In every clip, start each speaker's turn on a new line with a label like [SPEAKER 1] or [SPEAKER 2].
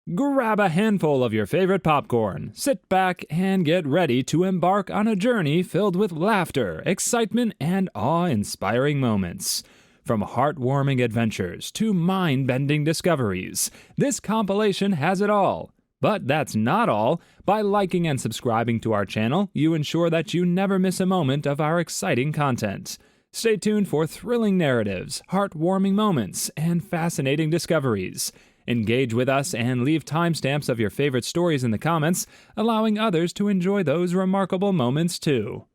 [SPEAKER 1] Grab a handful of your favorite popcorn, sit back, and get ready to embark on a journey filled with laughter, excitement, and awe-inspiring moments. From heartwarming adventures to mind-bending discoveries, this compilation has it all. But that's not all. By liking and subscribing to our channel, you ensure that you never miss a moment of our exciting content. Stay tuned for thrilling narratives, heartwarming moments, and fascinating discoveries. Engage with us and leave timestamps of your favorite stories in the comments, allowing others to enjoy those remarkable moments too.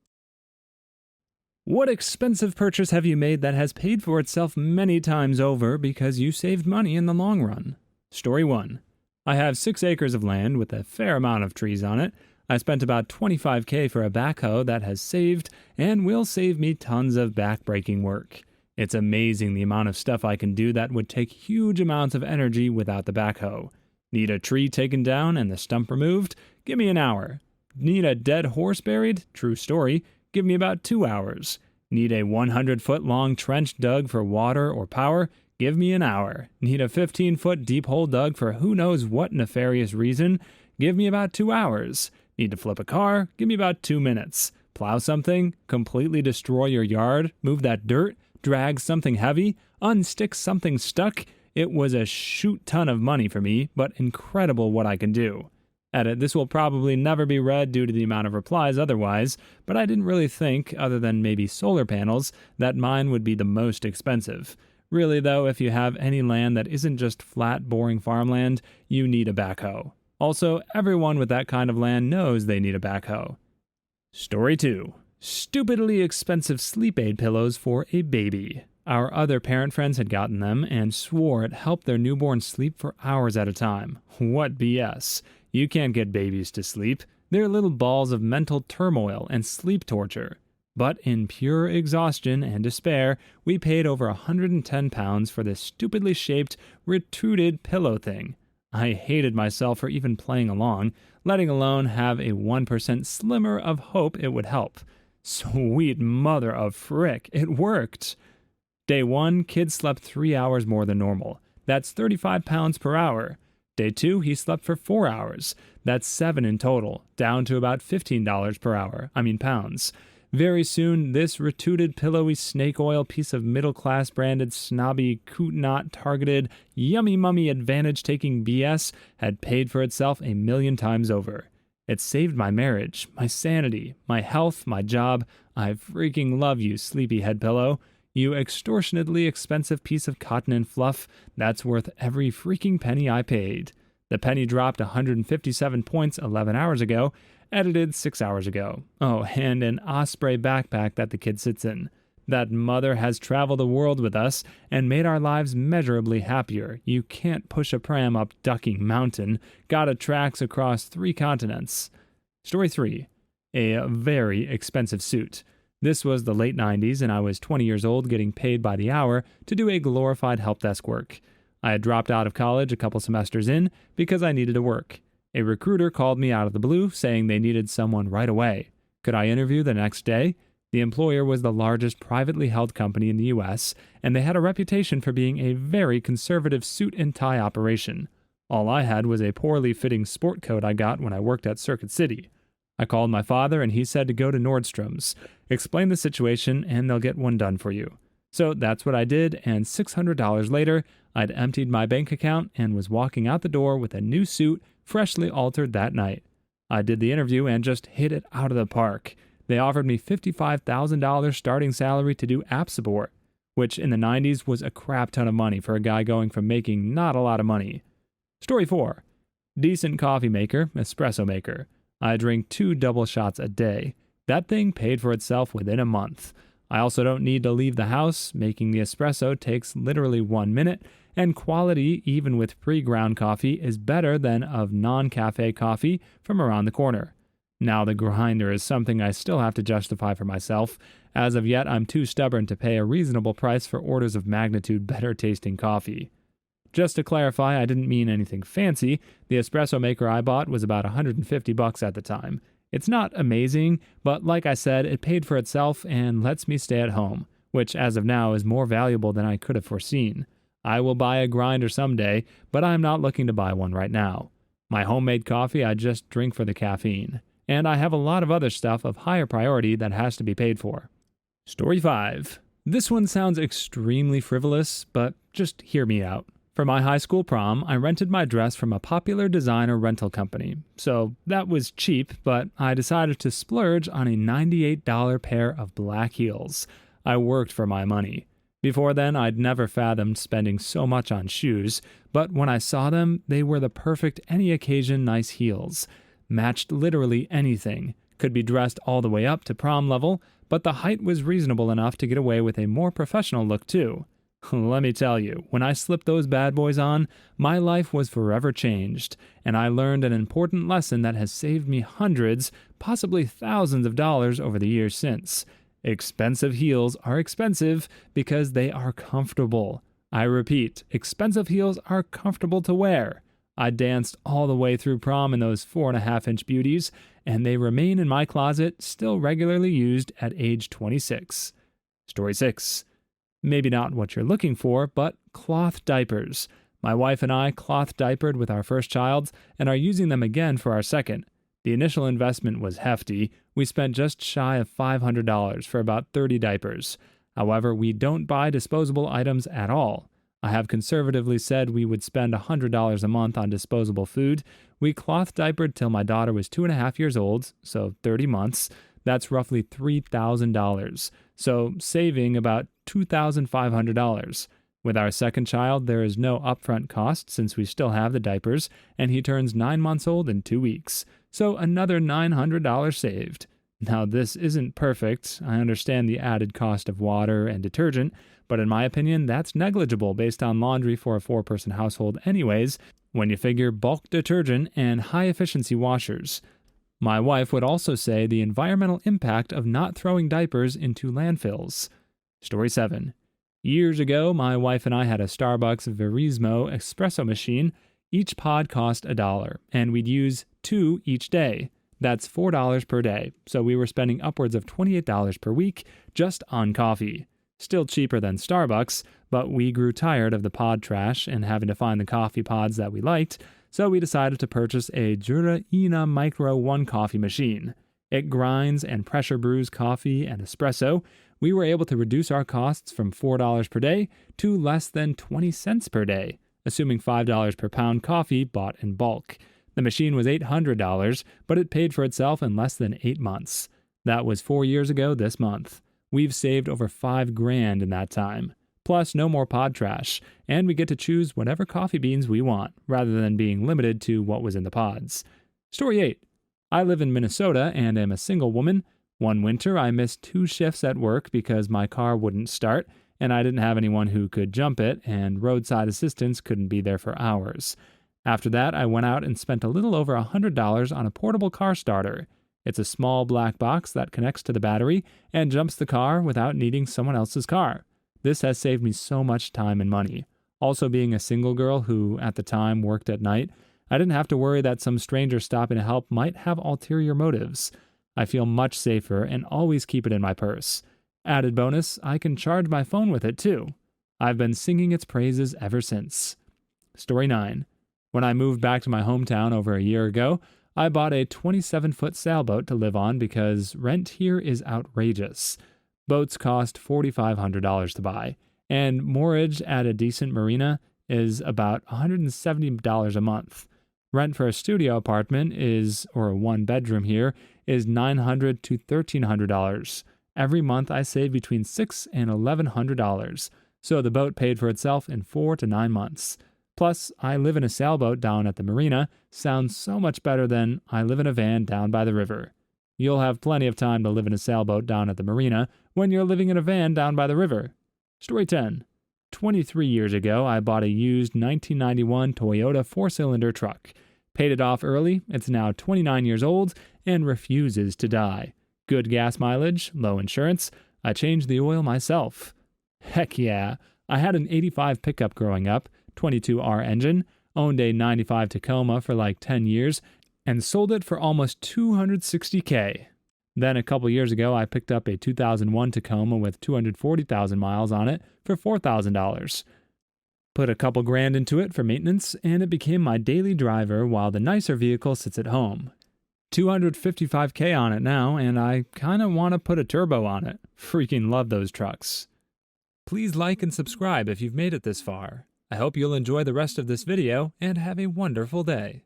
[SPEAKER 1] What expensive purchase have you made that has paid for itself many times over because you saved money in the long run? Story 1. I have 6 acres of land with a fair amount of trees on it. I spent about $25,000 for a backhoe that has saved and will save me tons of back-breaking work. It's amazing the amount of stuff I can do that would take huge amounts of energy without the backhoe. Need a tree taken down and the stump removed? Give me an hour. Need a dead horse buried? True story. Give me about 2 hours. Need a 100-foot-long trench dug for water or power? Give me an hour. Need a 15-foot deep hole dug for who knows what nefarious reason? Give me about 2 hours. Need to flip a car? Give me about 2 minutes. Plow something? Completely destroy your yard? Move that dirt? Drag something heavy, unstick something stuck? It was a shoot ton of money for me, but incredible what I can do. Edit, this will probably never be read due to the amount of replies otherwise, but I didn't really think, other than maybe solar panels, that mine would be the most expensive. Really though, if you have any land that isn't just flat, boring farmland, you need a backhoe. Also, everyone with that kind of land knows they need a backhoe. Story 2. Stupidly expensive sleep aid pillows for a baby. Our other parent friends had gotten them and swore it helped their newborn sleep for hours at a time. What BS. You can't get babies to sleep. They're little balls of mental turmoil and sleep torture. But in pure exhaustion and despair, we paid over £110 for this stupidly shaped, retruded pillow thing. I hated myself for even playing along, letting alone have a 1% slimmer of hope it would help. Sweet mother of frick, it worked! Day 1, kid slept 3 hours more than normal. That's 35 pounds per hour. Day 2, he slept for 4 hours. That's 7 in total, down to about $15 per hour. Pounds. Very soon, this retuded pillowy snake oil piece of middle-class branded snobby, coot-not targeted, yummy-mummy advantage-taking BS had paid for itself a million times over. It saved my marriage, my sanity, my health, my job. I freaking love you, sleepy head pillow. You extortionately expensive piece of cotton and fluff. That's worth every freaking penny I paid. The penny dropped 157 points 11 hours ago, edited 6 hours ago. Oh, and an osprey backpack that the kid sits in. That mother has traveled the world with us and made our lives measurably happier. You can't push a pram up Ducking Mountain. Got a tracks across 3 continents. Story 3. A very expensive suit. This was the late 90s and I was 20 years old getting paid by the hour to do a glorified help desk work. I had dropped out of college a couple semesters in because I needed to work. A recruiter called me out of the blue saying they needed someone right away. Could I interview the next day? The employer was the largest privately held company in the U.S., and they had a reputation for being a very conservative suit and tie operation. All I had was a poorly fitting sport coat I got when I worked at Circuit City. I called my father and he said to go to Nordstrom's, explain the situation, and they'll get one done for you. So that's what I did, and $600 later, I'd emptied my bank account and was walking out the door with a new suit freshly altered that night. I did the interview and just hit it out of the park. They offered me $55,000 starting salary to do app support, which in the 90s was a crap ton of money for a guy going from making not a lot of money. Story 4. Decent coffee maker, espresso maker. I drink 2 double shots a day. That thing paid for itself within a month. I also don't need to leave the house. Making the espresso takes literally 1 minute, and quality, even with pre-ground coffee, is better than of non-cafe coffee from around the corner. Now the grinder is something I still have to justify for myself. As of yet, I'm too stubborn to pay a reasonable price for orders of magnitude better tasting coffee. Just to clarify, I didn't mean anything fancy. The espresso maker I bought was about $150 at the time. It's not amazing, but like I said, it paid for itself and lets me stay at home, which as of now is more valuable than I could have foreseen. I will buy a grinder someday, but I'm not looking to buy one right now. My homemade coffee I just drink for the caffeine, and I have a lot of other stuff of higher priority that has to be paid for. Story 5. This one sounds extremely frivolous, but just hear me out. For my high school prom, I rented my dress from a popular designer rental company. So that was cheap, but I decided to splurge on a $98 pair of black heels. I worked for my money. Before then, I'd never fathomed spending so much on shoes, but when I saw them, they were the perfect any occasion nice heels. Matched literally anything. Could be dressed all the way up to prom level, but the height was reasonable enough to get away with a more professional look too. Let me tell you, when I slipped those bad boys on, my life was forever changed, and I learned an important lesson that has saved me hundreds, possibly thousands of dollars over the years since. Expensive heels are expensive because they are comfortable. I repeat, expensive heels are comfortable to wear. I danced all the way through prom in those 4.5-inch beauties, and they remain in my closet, still regularly used at age 26. Story 6. Maybe not what you're looking for, but cloth diapers. My wife and I cloth diapered with our first child and are using them again for our second. The initial investment was hefty. We spent just shy of $500 for about 30 diapers. However, we don't buy disposable items at all. I have conservatively said we would spend $100 a month on disposable food. We cloth diapered till my daughter was 2.5 years old, so 30 months. That's roughly $3,000, so saving about $2,500. With our second child, there is no upfront cost since we still have the diapers, and he turns 9 months old in 2 weeks, so another $900 saved. Now, this isn't perfect. I understand the added cost of water and detergent, but in my opinion, that's negligible based on laundry for a 4-person household anyways, when you figure bulk detergent and high-efficiency washers. My wife would also say the environmental impact of not throwing diapers into landfills. Story 7. Years ago, my wife and I had a Starbucks Verismo espresso machine. Each pod cost $1, and we'd use 2 each day. That's $4 per day, so we were spending upwards of $28 per week just on coffee. Still cheaper than Starbucks, but we grew tired of the pod trash and having to find the coffee pods that we liked, so we decided to purchase a Jura-Ina Micro 1 coffee machine. It grinds and pressure brews coffee and espresso. We were able to reduce our costs from $4 per day to less than 20 cents per day, assuming $5 per pound coffee bought in bulk. The machine was $800, but it paid for itself in less than 8 months. That was 4 years ago this month. We've saved over $5,000 in that time. Plus, no more pod trash, and we get to choose whatever coffee beans we want, rather than being limited to what was in the pods. Story 8. I live in Minnesota and am a single woman. One winter, I missed 2 shifts at work because my car wouldn't start, and I didn't have anyone who could jump it, and roadside assistance couldn't be there for hours. After that, I went out and spent a little over $100 on a portable car starter. It's a small black box that connects to the battery and jumps the car without needing someone else's car. This has saved me so much time and money. Also, being a single girl who, at the time, worked at night, I didn't have to worry that some stranger stopping to help might have ulterior motives. I feel much safer and always keep it in my purse. Added bonus, I can charge my phone with it too. I've been singing its praises ever since. Story 9. When I moved back to my hometown over a year ago, I bought a 27-foot sailboat to live on because rent here is outrageous. Boats cost $4,500 to buy, and moorage at a decent marina is about $170 a month. Rent for a studio apartment or a one-bedroom here, is $900 to $1,300. Every month I save between $600 and $1,100, so the boat paid for itself in 4 to 9 months. Plus, I live in a sailboat down at the marina. Sounds so much better than I live in a van down by the river. You'll have plenty of time to live in a sailboat down at the marina when you're living in a van down by the river. Story 10. 23 years ago, I bought a used 1991 Toyota 4-cylinder truck. Paid it off early. It's now 29 years old and refuses to die. Good gas mileage, low insurance. I changed the oil myself. Heck yeah. I had an 85 pickup growing up. 22R engine, owned a 95 Tacoma for like 10 years, and sold it for almost $260K. Then a couple years ago, I picked up a 2001 Tacoma with 240,000 miles on it for $4,000. Put a couple grand into it for maintenance, and it became my daily driver while the nicer vehicle sits at home. 255K on it now, and I kinda want to put a turbo on it. Freaking love those trucks. Please like and subscribe if you've made it this far. I hope you'll enjoy the rest of this video and have a wonderful day.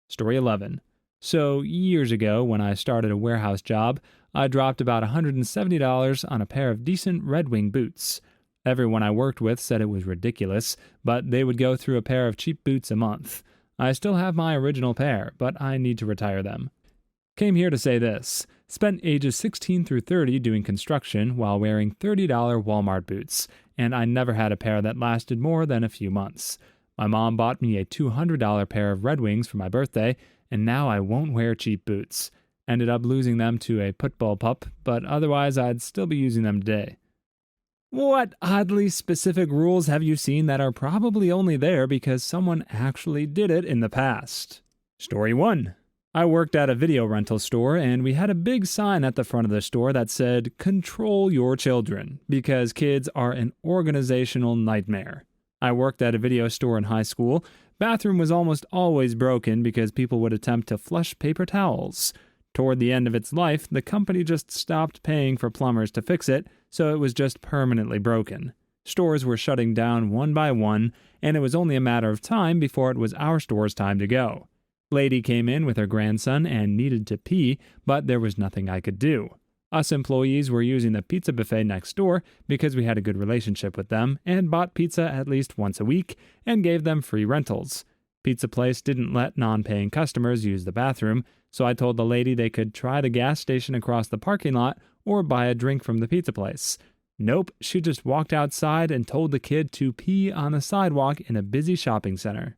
[SPEAKER 1] Story 11. So, years ago, when I started a warehouse job, I dropped about $170 on a pair of decent Red Wing boots. Everyone I worked with said it was ridiculous, but they would go through a pair of cheap boots a month. I still have my original pair, but I need to retire them. Came here to say this. Spent ages 16 through 30 doing construction while wearing $30 Walmart boots, and I never had a pair that lasted more than a few months. My mom bought me a $200 pair of Red Wings for my birthday, and now I won't wear cheap boots. Ended up losing them to a pitbull pup, but otherwise I'd still be using them today. What oddly specific rules have you seen that are probably only there because someone actually did it in the past? Story 1. I worked at a video rental store, and we had a big sign at the front of the store that said, "Control your children," because kids are an organizational nightmare. I worked at a video store in high school. Bathroom was almost always broken because people would attempt to flush paper towels. Toward the end of its life, the company just stopped paying for plumbers to fix it, so it was just permanently broken. Stores were shutting down one by one, and it was only a matter of time before it was our store's time to go. Lady came in with her grandson and needed to pee, but there was nothing I could do. Us employees were using the pizza buffet next door because we had a good relationship with them and bought pizza at least once a week and gave them free rentals. Pizza place didn't let non-paying customers use the bathroom, so I told the lady they could try the gas station across the parking lot or buy a drink from the pizza place. Nope, she just walked outside and told the kid to pee on the sidewalk in a busy shopping center.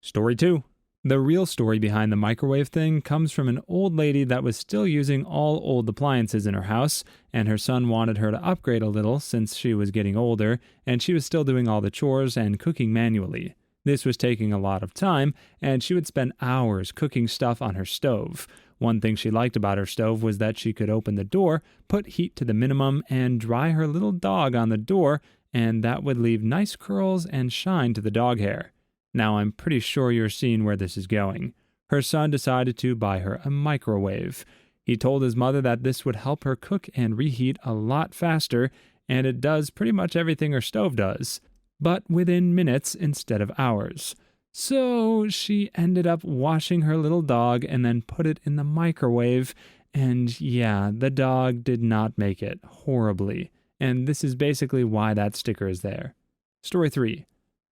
[SPEAKER 1] Story 2. The real story behind the microwave thing comes from an old lady that was still using all old appliances in her house, and her son wanted her to upgrade a little since she was getting older, and she was still doing all the chores and cooking manually. This was taking a lot of time, and she would spend hours cooking stuff on her stove. One thing she liked about her stove was that she could open the door, put heat to the minimum, and dry her little dog on the door, and that would leave nice curls and shine to the dog hair. Now I'm pretty sure you're seeing where this is going. Her son decided to buy her a microwave. He told his mother that this would help her cook and reheat a lot faster, and it does pretty much everything her stove does, but within minutes instead of hours. So she ended up washing her little dog and then put it in the microwave, and yeah, the dog did not make it horribly, and this is basically why that sticker is there. Story 3.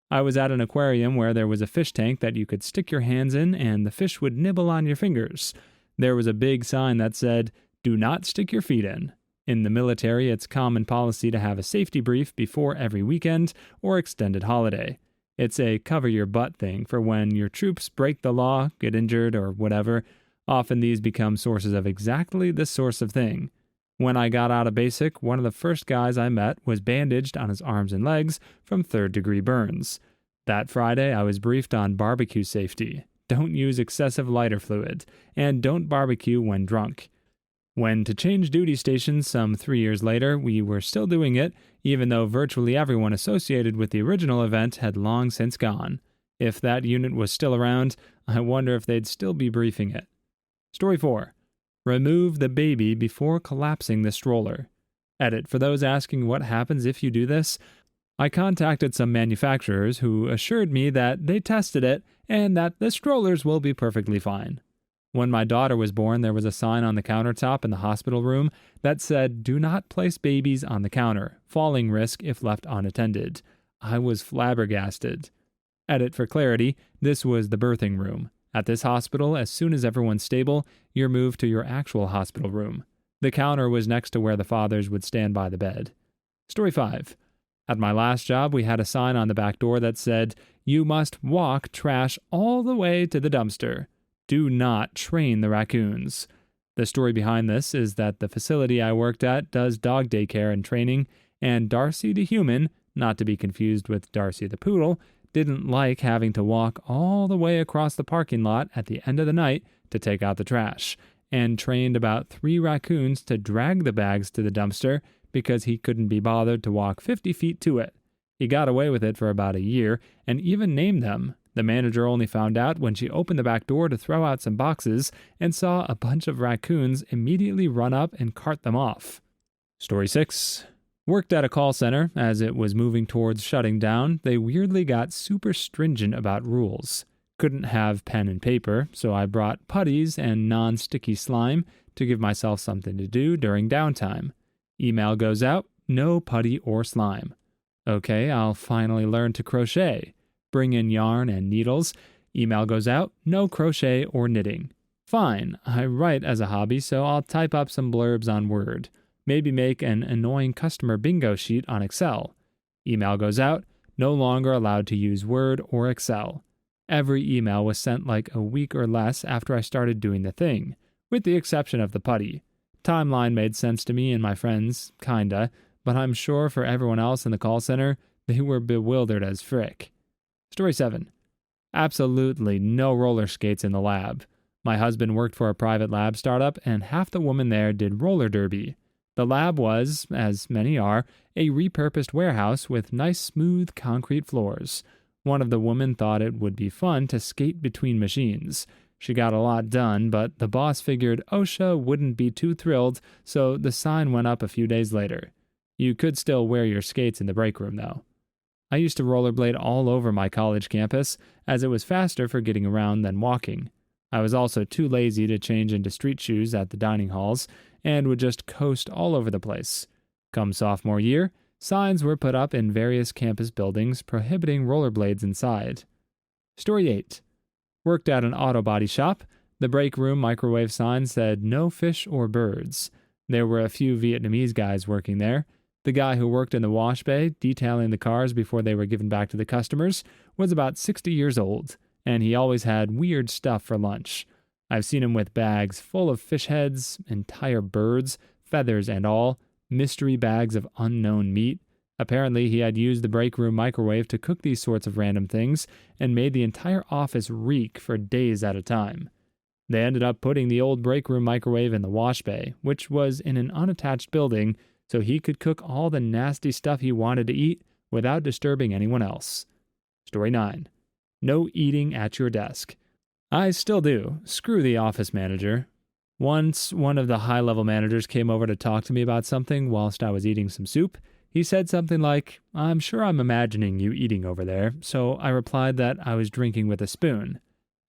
[SPEAKER 1] I was at an aquarium where there was a fish tank that you could stick your hands in and the fish would nibble on your fingers. There was a big sign that said, "Do not stick your feet in." In the military, it's common policy to have a safety brief before every weekend or extended holiday. It's a cover your butt thing for when your troops break the law, get injured, or whatever. Often these become sources of exactly this sort of thing. When I got out of basic, one of the first guys I met was bandaged on his arms and legs from third-degree burns. That Friday, I was briefed on barbecue safety. Don't use excessive lighter fluid, and don't barbecue when drunk. When to change duty stations some 3 years later, we were still doing it, even though virtually everyone associated with the original event had long since gone. If that unit was still around, I wonder if they'd still be briefing it. Story 4. Remove the baby before collapsing the stroller. Edit: for those asking what happens if you do this, I contacted some manufacturers who assured me that they tested it and that the strollers will be perfectly fine. When my daughter was born, there was a sign on the countertop in the hospital room that said, "Do not place babies on the counter. Falling risk if left unattended." I was flabbergasted. Edit: for clarity, this was the birthing room. At this hospital, as soon as everyone's stable, you're moved to your actual hospital room. The counter was next to where the fathers would stand by the bed. Story 5. At my last job, we had a sign on the back door that said, "You must walk trash all the way to the dumpster. Do not train the raccoons." The story behind this is that the facility I worked at does dog daycare and training, and Darcy the human, not to be confused with Darcy the poodle, didn't like having to walk all the way across the parking lot at the end of the night to take out the trash, and trained about 3 raccoons to drag the bags to the dumpster because he couldn't be bothered to walk 50 feet to it. He got away with it for about a year and even named them. The manager only found out when she opened the back door to throw out some boxes and saw a bunch of raccoons immediately run up and cart them off. Story 6. Worked at a call center. As it was moving towards shutting down, they weirdly got super stringent about rules. Couldn't have pen and paper, so I brought putties and non-sticky slime to give myself something to do during downtime. Email goes out, no putty or slime. Okay, I'll finally learn to crochet. Bring in yarn and needles. Email goes out, no crochet or knitting. Fine, I write as a hobby, so I'll type up some blurbs on Word. Maybe make an annoying customer bingo sheet on Excel. Email goes out, no longer allowed to use Word or Excel. Every email was sent like a week or less after I started doing the thing, with the exception of the putty. Timeline made sense to me and my friends, kinda, but I'm sure for everyone else in the call center, they were bewildered as frick. Story 7. Absolutely no roller skates in the lab. My husband worked for a private lab startup, and half the women there did roller derby. The lab was, as many are, a repurposed warehouse with nice smooth concrete floors. One of the women thought it would be fun to skate between machines. She got a lot done, but the boss figured OSHA wouldn't be too thrilled, so the sign went up a few days later. You could still wear your skates in the break room, though. I used to rollerblade all over my college campus, as it was faster for getting around than walking. I was also too lazy to change into street shoes at the dining halls, and would just coast all over the place. Come sophomore year, signs were put up in various campus buildings prohibiting rollerblades inside. Story 8. Worked at an auto body shop. The break room microwave sign said no fish or birds. There were a few Vietnamese guys working there. The guy who worked in the wash bay, detailing the cars before they were given back to the customers, was about 60 years old, and he always had weird stuff for lunch. I've seen him with bags full of fish heads, entire birds, feathers and all, mystery bags of unknown meat. Apparently, he had used the break room microwave to cook these sorts of random things and made the entire office reek for days at a time. They ended up putting the old break room microwave in the wash bay, which was in an unattached building, so he could cook all the nasty stuff he wanted to eat without disturbing anyone else. Story 9. No eating at your desk. I still do. Screw the office manager. Once, one of the high-level managers came over to talk to me about something whilst I was eating some soup. He said something like, "I'm sure I'm imagining you eating over there," so I replied that I was drinking with a spoon.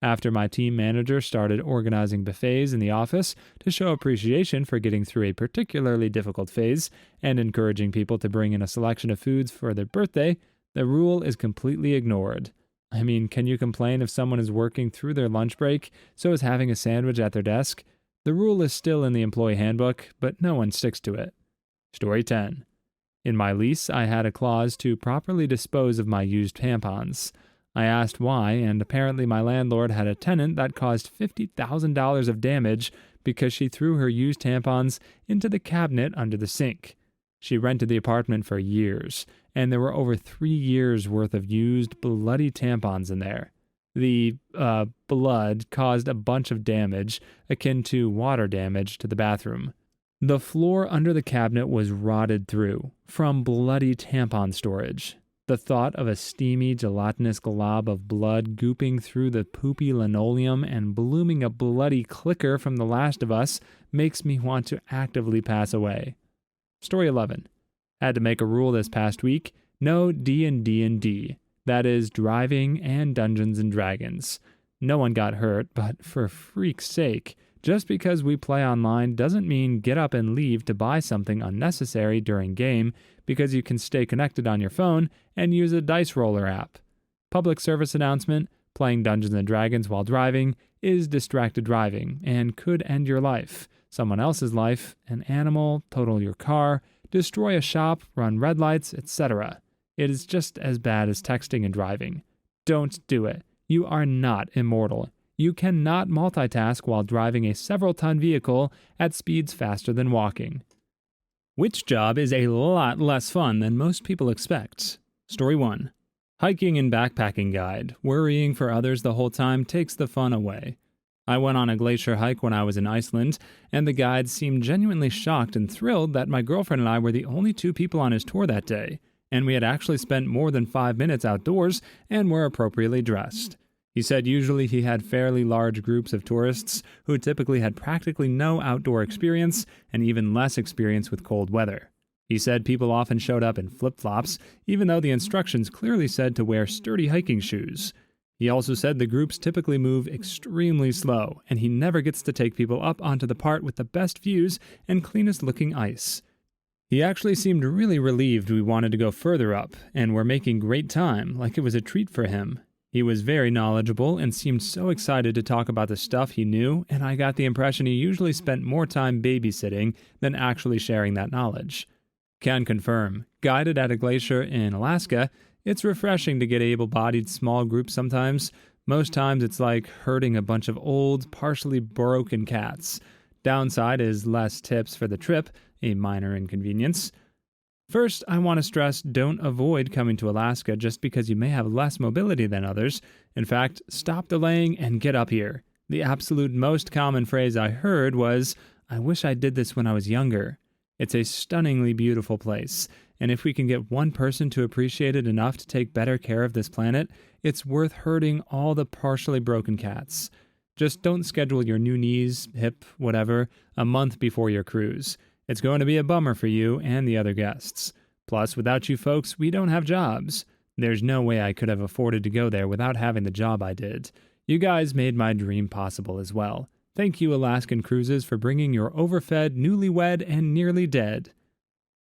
[SPEAKER 1] After my team manager started organizing buffets in the office to show appreciation for getting through a particularly difficult phase and encouraging people to bring in a selection of foods for their birthday, the rule is completely ignored. I mean, can you complain if someone is working through their lunch break, so is having a sandwich at their desk? The rule is still in the employee handbook, but no one sticks to it. Story 10. In my lease, I had a clause to properly dispose of my used tampons. I asked why, and apparently my landlord had a tenant that caused $50,000 of damage because she threw her used tampons into the cabinet under the sink. She rented the apartment for years, and there were over 3 years' worth of used, bloody tampons in there. The blood caused a bunch of damage, akin to water damage, to the bathroom. The floor under the cabinet was rotted through, from bloody tampon storage. The thought of a steamy, gelatinous glob of blood gooping through the poopy linoleum and blooming a bloody clicker from The Last of Us makes me want to actively pass away. Story 11. Had to make a rule this past week. No D&D. That is, driving and Dungeons & Dragons. No one got hurt, but for freak's sake, just because we play online doesn't mean get up and leave to buy something unnecessary during game because you can stay connected on your phone and use a dice roller app. Public service announcement: playing Dungeons & Dragons while driving is distracted driving and could end your life, someone else's life, an animal, total your car, destroy a shop, run red lights, etc. It is just as bad as texting and driving. Don't do it. You are not immortal. You cannot multitask while driving a several-ton vehicle at speeds faster than walking. Which job is a lot less fun than most people expect? Story 1. Hiking and backpacking guide. Worrying for others the whole time takes the fun away. I went on a glacier hike when I was in Iceland, and the guide seemed genuinely shocked and thrilled that my girlfriend and I were the only 2 people on his tour that day, and we had actually spent more than 5 minutes outdoors and were appropriately dressed. He said usually he had fairly large groups of tourists who typically had practically no outdoor experience and even less experience with cold weather. He said people often showed up in flip-flops, even though the instructions clearly said to wear sturdy hiking shoes. He also said the groups typically move extremely slow, and he never gets to take people up onto the part with the best views and cleanest-looking ice. He actually seemed really relieved we wanted to go further up, and were making great time, like it was a treat for him. He was very knowledgeable and seemed so excited to talk about the stuff he knew, and I got the impression he usually spent more time babysitting than actually sharing that knowledge. Can confirm, guided at a glacier in Alaska, it's refreshing to get able-bodied small groups sometimes. Most times it's like herding a bunch of old, partially broken cats. Downside is less tips for the trip, a minor inconvenience. First, I want to stress don't avoid coming to Alaska just because you may have less mobility than others. In fact, stop delaying and get up here. The absolute most common phrase I heard was, "I wish I did this when I was younger." It's a stunningly beautiful place, and if we can get one person to appreciate it enough to take better care of this planet, it's worth herding all the partially broken cats. Just don't schedule your new knees, hip, whatever, a month before your cruise. It's going to be a bummer for you and the other guests. Plus, without you folks, we don't have jobs. There's no way I could have afforded to go there without having the job I did. You guys made my dream possible as well. Thank you, Alaskan Cruises, for bringing your overfed, newlywed, and nearly dead.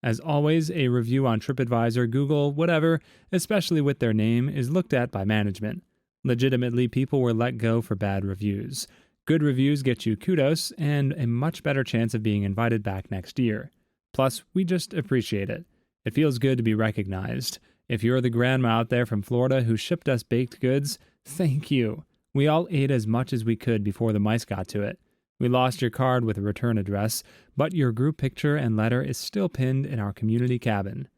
[SPEAKER 1] As always, a review on TripAdvisor, Google, whatever, especially with their name, is looked at by management. Legitimately, people were let go for bad reviews. Good reviews get you kudos and a much better chance of being invited back next year. Plus, we just appreciate it. It feels good to be recognized. If you're the grandma out there from Florida who shipped us baked goods, thank you. We all ate as much as we could before the mice got to it. We lost your card with a return address, but your group picture and letter is still pinned in our community cabin.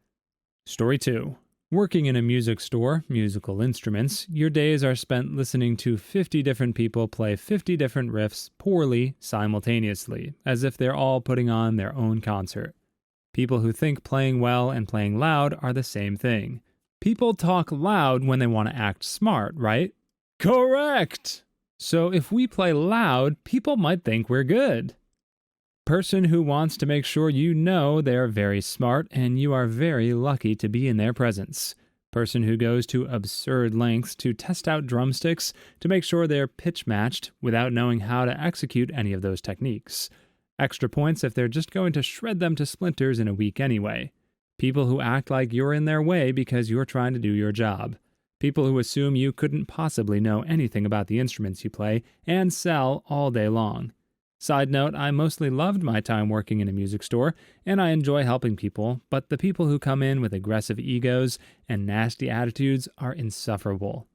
[SPEAKER 1] Story 2. Working in a music store, musical instruments, your days are spent listening to 50 different people play 50 different riffs poorly simultaneously, as if they're all putting on their own concert. People who think playing well and playing loud are the same thing. People talk loud when they want to act smart, right? Correct! So if we play loud, people might think we're good. Person who wants to make sure you know they're very smart and you are very lucky to be in their presence. Person who goes to absurd lengths to test out drumsticks to make sure they're pitch matched without knowing how to execute any of those techniques. Extra points if they're just going to shred them to splinters in a week anyway. People who act like you're in their way because you're trying to do your job. People who assume you couldn't possibly know anything about the instruments you play and sell all day long. Side note, I mostly loved my time working in a music store, and I enjoy helping people, but the people who come in with aggressive egos and nasty attitudes are insufferable.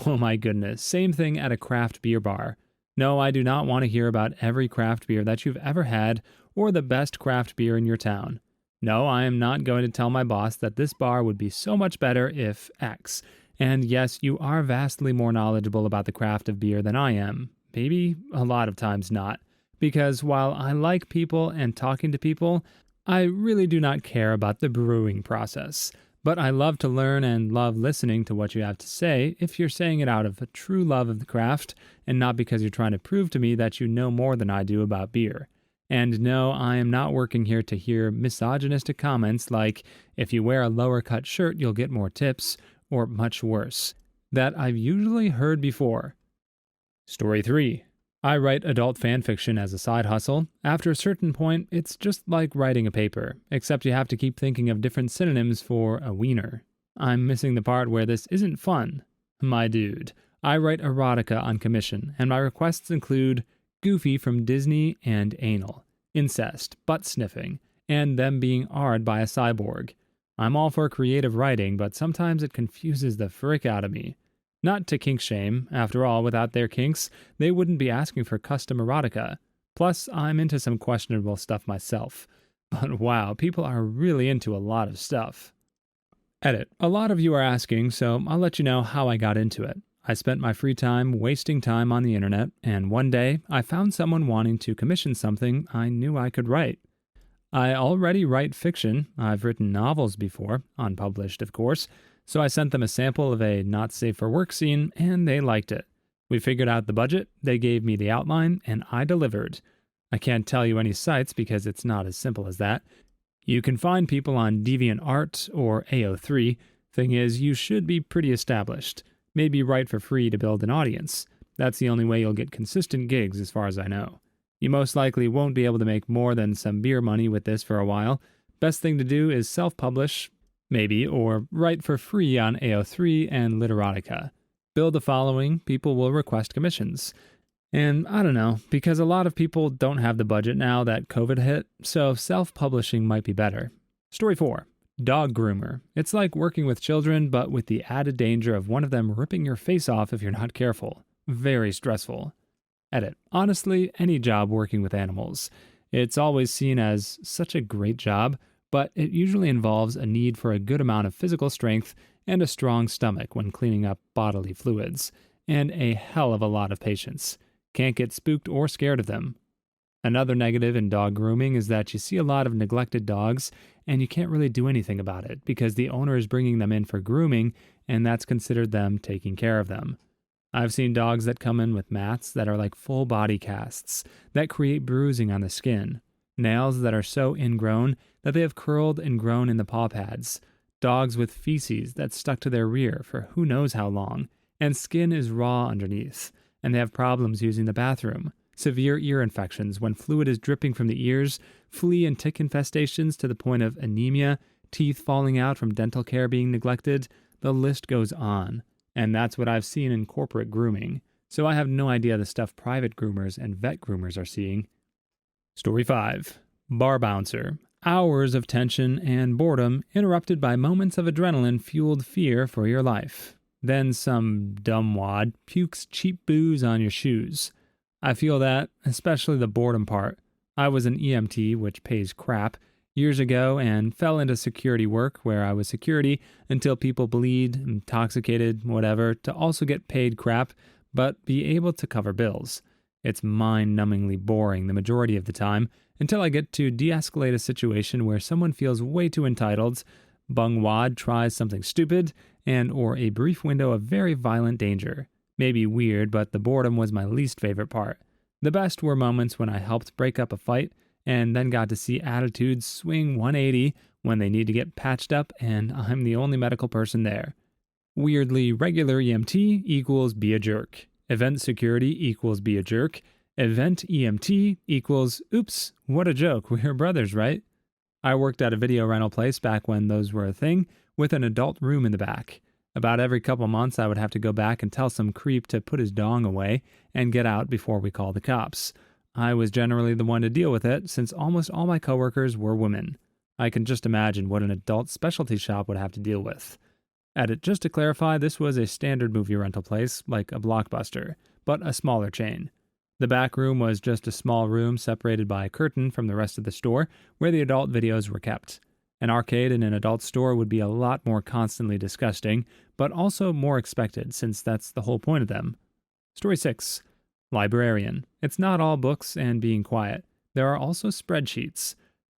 [SPEAKER 1] Oh my goodness, same thing at a craft beer bar. No, I do not want to hear about every craft beer that you've ever had or the best craft beer in your town. No, I am not going to tell my boss that this bar would be so much better if X. And yes, you are vastly more knowledgeable about the craft of beer than I am. Maybe a lot of times not. Because while I like people and talking to people, I really do not care about the brewing process. But I love to learn and love listening to what you have to say if you're saying it out of a true love of the craft and not because you're trying to prove to me that you know more than I do about beer. And no, I am not working here to hear misogynistic comments like, if you wear a lower cut shirt, you'll get more tips, or much worse, that I've usually heard before. Story 3. I write adult fan fiction as a side hustle. After a certain point, it's just like writing a paper, except you have to keep thinking of different synonyms for a wiener. I'm missing the part where this isn't fun. My dude, I write erotica on commission, and my requests include Goofy from Disney and anal, incest, butt sniffing, and them being R'd by a cyborg. I'm all for creative writing, but sometimes it confuses the frick out of me. Not to kink shame. After all, without their kinks, they wouldn't be asking for custom erotica. Plus, I'm into some questionable stuff myself. But wow, people are really into a lot of stuff. Edit. A lot of you are asking, so I'll let you know how I got into it. I spent my free time wasting time on the internet, and one day I found someone wanting to commission something I knew I could write. I already write fiction. I've written novels before, unpublished, of course, so I sent them a sample of a not safe for work scene, and they liked it. We figured out the budget, they gave me the outline, and I delivered. I can't tell you any sites because it's not as simple as that. You can find people on DeviantArt or AO3. Thing is, you should be pretty established. Maybe write for free to build an audience. That's the only way you'll get consistent gigs as far as I know. You most likely won't be able to make more than some beer money with this for a while. Best thing to do is self-publish, maybe, or write for free on AO3 and Literotica. Build a following, people will request commissions. And I don't know, because a lot of people don't have the budget now that COVID hit, so self-publishing might be better. Story 4. Dog groomer. It's like working with children, but with the added danger of one of them ripping your face off if you're not careful. Very stressful. Edit. Honestly, any job working with animals. It's always seen as such a great job, but it usually involves a need for a good amount of physical strength and a strong stomach when cleaning up bodily fluids, and a hell of a lot of patience. Can't get spooked or scared of them. Another negative in dog grooming is that you see a lot of neglected dogs, and you can't really do anything about it because the owner is bringing them in for grooming, and that's considered them taking care of them. I've seen dogs that come in with mats that are like full body casts that create bruising on the skin, nails that are so ingrown that they have curled and grown in the paw pads, dogs with feces that's stuck to their rear for who knows how long, and skin is raw underneath, and they have problems using the bathroom, severe ear infections when fluid is dripping from the ears, flea and tick infestations to the point of anemia, teeth falling out from dental care being neglected, the list goes on. And that's what I've seen in corporate grooming, so I have no idea the stuff private groomers and vet groomers are seeing. Story 5. Bar bouncer. Hours of tension and boredom interrupted by moments of adrenaline-fueled fear for your life. Then some dumbwad pukes cheap booze on your shoes. I feel that, especially the boredom part. I was an EMT, which pays crap, years ago and fell into security work where I was security until people bleed, intoxicated, whatever, to also get paid crap, but be able to cover bills. It's mind-numbingly boring the majority of the time until I get to de-escalate a situation where someone feels way too entitled, Bung Wad tries something stupid, and or a brief window of very violent danger. Maybe weird, but the boredom was my least favorite part. The best were moments when I helped break up a fight and then got to see attitudes swing 180 when they need to get patched up and I'm the only medical person there. Weirdly, regular EMT equals be a jerk. Event security equals be a jerk. Event EMT equals, oops, what a joke, we're brothers, right? I worked at a video rental place back when those were a thing, with an adult room in the back. About every couple months I would have to go back and tell some creep to put his dong away and get out before we called the cops. I was generally the one to deal with it, since almost all my coworkers were women. I can just imagine what an adult specialty shop would have to deal with. Edit, just to clarify, this was a standard movie rental place, like a Blockbuster, but a smaller chain. The back room was just a small room separated by a curtain from the rest of the store, where the adult videos were kept. An arcade in an adult store would be a lot more constantly disgusting, but also more expected, since that's the whole point of them. Story 6. Librarian. It's not all books and being quiet. There are also spreadsheets.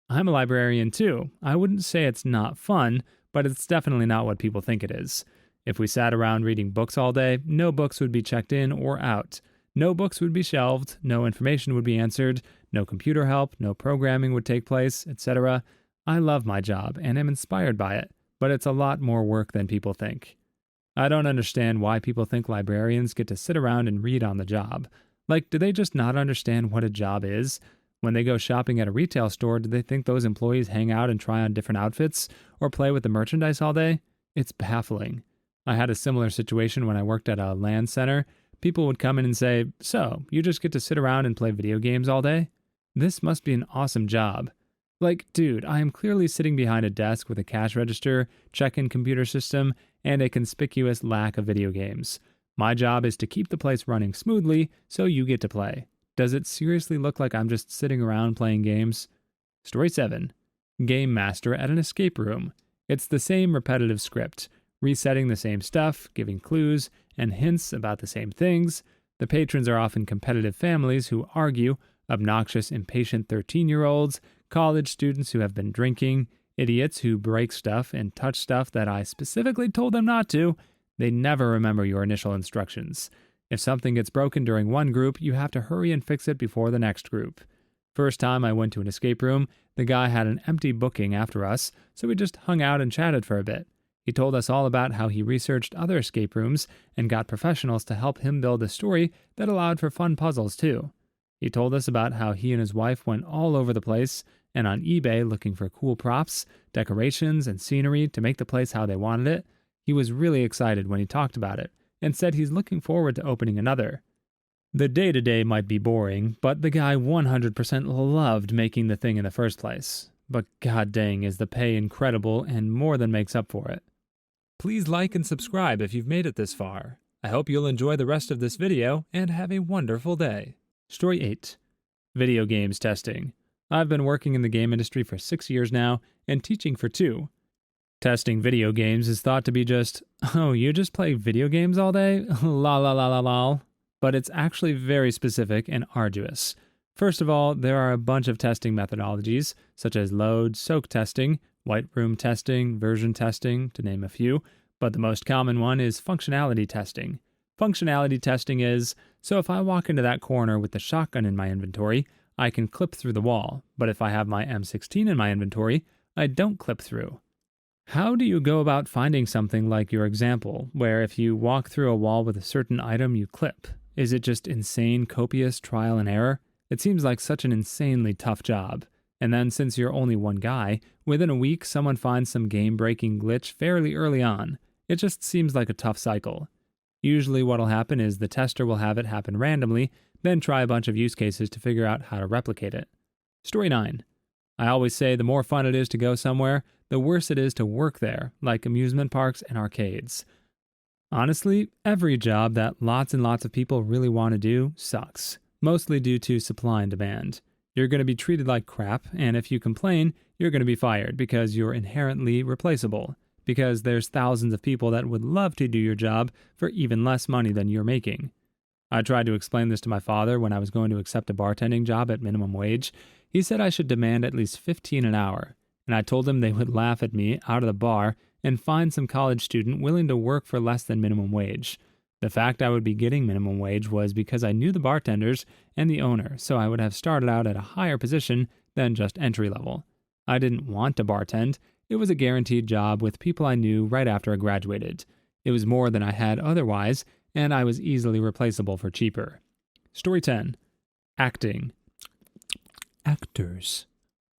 [SPEAKER 1] I'm a librarian too. I wouldn't say it's not fun, but it's definitely not what people think it is. If we sat around reading books all day, no books would be checked in or out. No books would be shelved, no information would be answered, no computer help, no programming would take place, etc. I love my job and am inspired by it, but it's a lot more work than people think. I don't understand why people think librarians get to sit around and read on the job. Like, do they just not understand what a job is? When they go shopping at a retail store, do they think those employees hang out and try on different outfits or play with the merchandise all day? It's baffling. I had a similar situation when I worked at a land center. People would come in and say, "So, you just get to sit around and play video games all day? This must be an awesome job." Like, dude, I am clearly sitting behind a desk with a cash register, check-in computer system, and a conspicuous lack of video games. My job is to keep the place running smoothly, so you get to play. Does it seriously look like I'm just sitting around playing games? Story 7. Game master at an escape room. It's the same repetitive script, resetting the same stuff, giving clues and hints about the same things. The patrons are often competitive families who argue, obnoxious, impatient 13-year-olds, college students who have been drinking, idiots who break stuff and touch stuff that I specifically told them not to. They never remember your initial instructions. If something gets broken during one group, you have to hurry and fix it before the next group. First time I went to an escape room, the guy had an empty booking after us, so we just hung out and chatted for a bit. He told us all about how he researched other escape rooms and got professionals to help him build a story that allowed for fun puzzles too. He told us about how he and his wife went all over the place and on eBay looking for cool props, decorations, and scenery to make the place how they wanted it. He was really excited when he talked about it and said he's looking forward to opening another. The day-to-day might be boring, but the guy 100% loved making the thing in the first place. But god dang is the pay incredible and more than makes up for it. Please like and subscribe if you've made it this far. I hope you'll enjoy the rest of this video and have a wonderful day. Story 8. Video games testing. I've been working in the game industry for 6 years now and teaching for 2. Testing video games is thought to be just, oh, you just play video games all day? La la la la la. But it's actually very specific and arduous. First of all, there are a bunch of testing methodologies, such as load, soak testing, white room testing, version testing, to name a few, but the most common one is functionality testing. Functionality testing is, so if I walk into that corner with the shotgun in my inventory, I can clip through the wall, but if I have my M16 in my inventory, I don't clip through. How do you go about finding something like your example, where if you walk through a wall with a certain item, you clip? Is it just insane, copious trial and error? It seems like such an insanely tough job. And then since you're only one guy, within a week someone finds some game-breaking glitch fairly early on. It just seems like a tough cycle. Usually what'll happen is the tester will have it happen randomly, then try a bunch of use cases to figure out how to replicate it. Story 9. I always say the more fun it is to go somewhere, the worse it is to work there, like amusement parks and arcades. Honestly, every job that lots and lots of people really want to do sucks, mostly due to supply and demand. You're going to be treated like crap, and if you complain, you're going to be fired because you're inherently replaceable, because there's thousands of people that would love to do your job for even less money than you're making. I tried to explain this to my father when I was going to accept a bartending job at minimum wage. He said I should demand at least $15 an hour, and I told him they would laugh at me out of the bar and find some college student willing to work for less than minimum wage. The fact I would be getting minimum wage was because I knew the bartenders and the owner, so I would have started out at a higher position than just entry level. I didn't want to bartend. It was a guaranteed job with people I knew right after I graduated. It was more than I had otherwise, and I was easily replaceable for cheaper. Story 10. Acting. Actors.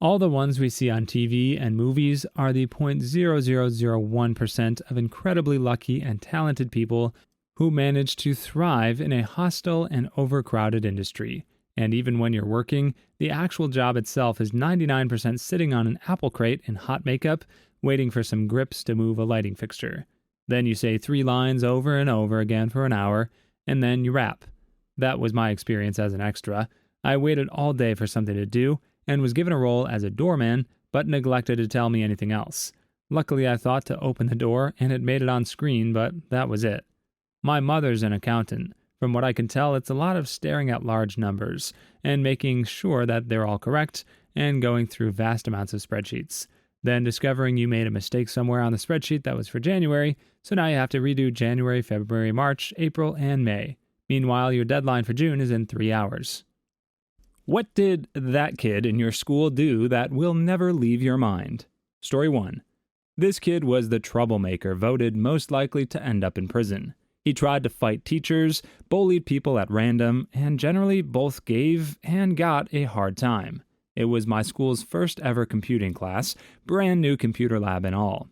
[SPEAKER 1] All the ones we see on TV and movies are the 0.0001% of incredibly lucky and talented people who manage to thrive in a hostile and overcrowded industry. And even when you're working, the actual job itself is 99% sitting on an apple crate in hot makeup, waiting for some grips to move a lighting fixture. Then you say 3 lines over and over again for an hour, and then you rap. That was my experience as an extra. I waited all day for something to do, and was given a role as a doorman, but neglected to tell me anything else. Luckily, I thought to open the door, and it made it on screen, but that was it. My mother's an accountant. From what I can tell, it's a lot of staring at large numbers, and making sure that they're all correct, and going through vast amounts of spreadsheets. Then discovering you made a mistake somewhere on the spreadsheet that was for January, so now you have to redo January, February, March, April, and May. Meanwhile, your deadline for June is in 3 hours. What did that kid in your school do that will never leave your mind? Story 1. This kid was the troublemaker voted most likely to end up in prison. He tried to fight teachers, bullied people at random, and generally both gave and got a hard time. It was my school's first ever computing class, brand new computer lab and all.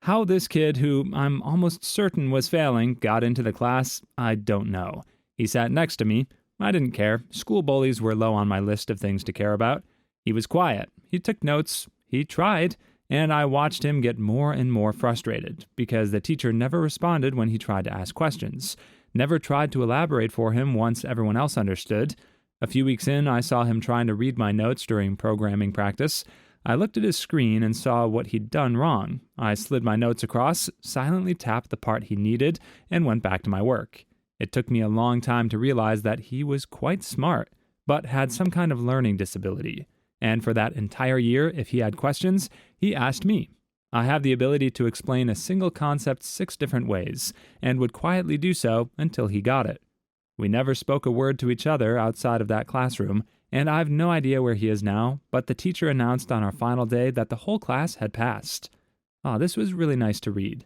[SPEAKER 1] How this kid, who I'm almost certain was failing, got into the class, I don't know. He sat next to me. I didn't care. School bullies were low on my list of things to care about. He was quiet. He took notes. He tried. And I watched him get more and more frustrated because the teacher never responded when he tried to ask questions, never tried to elaborate for him once everyone else understood. A few weeks in, I saw him trying to read my notes during programming practice. I looked at his screen and saw what he'd done wrong. I slid my notes across, silently tapped the part he needed, and went back to my work. It took me a long time to realize that he was quite smart, but had some kind of learning disability. And for that entire year, if he had questions, he asked me. I have the ability to explain a single concept 6 different ways, and would quietly do so until he got it. We never spoke a word to each other outside of that classroom, and I've no idea where he is now, but the teacher announced on our final day that the whole class had passed. This was really nice to read.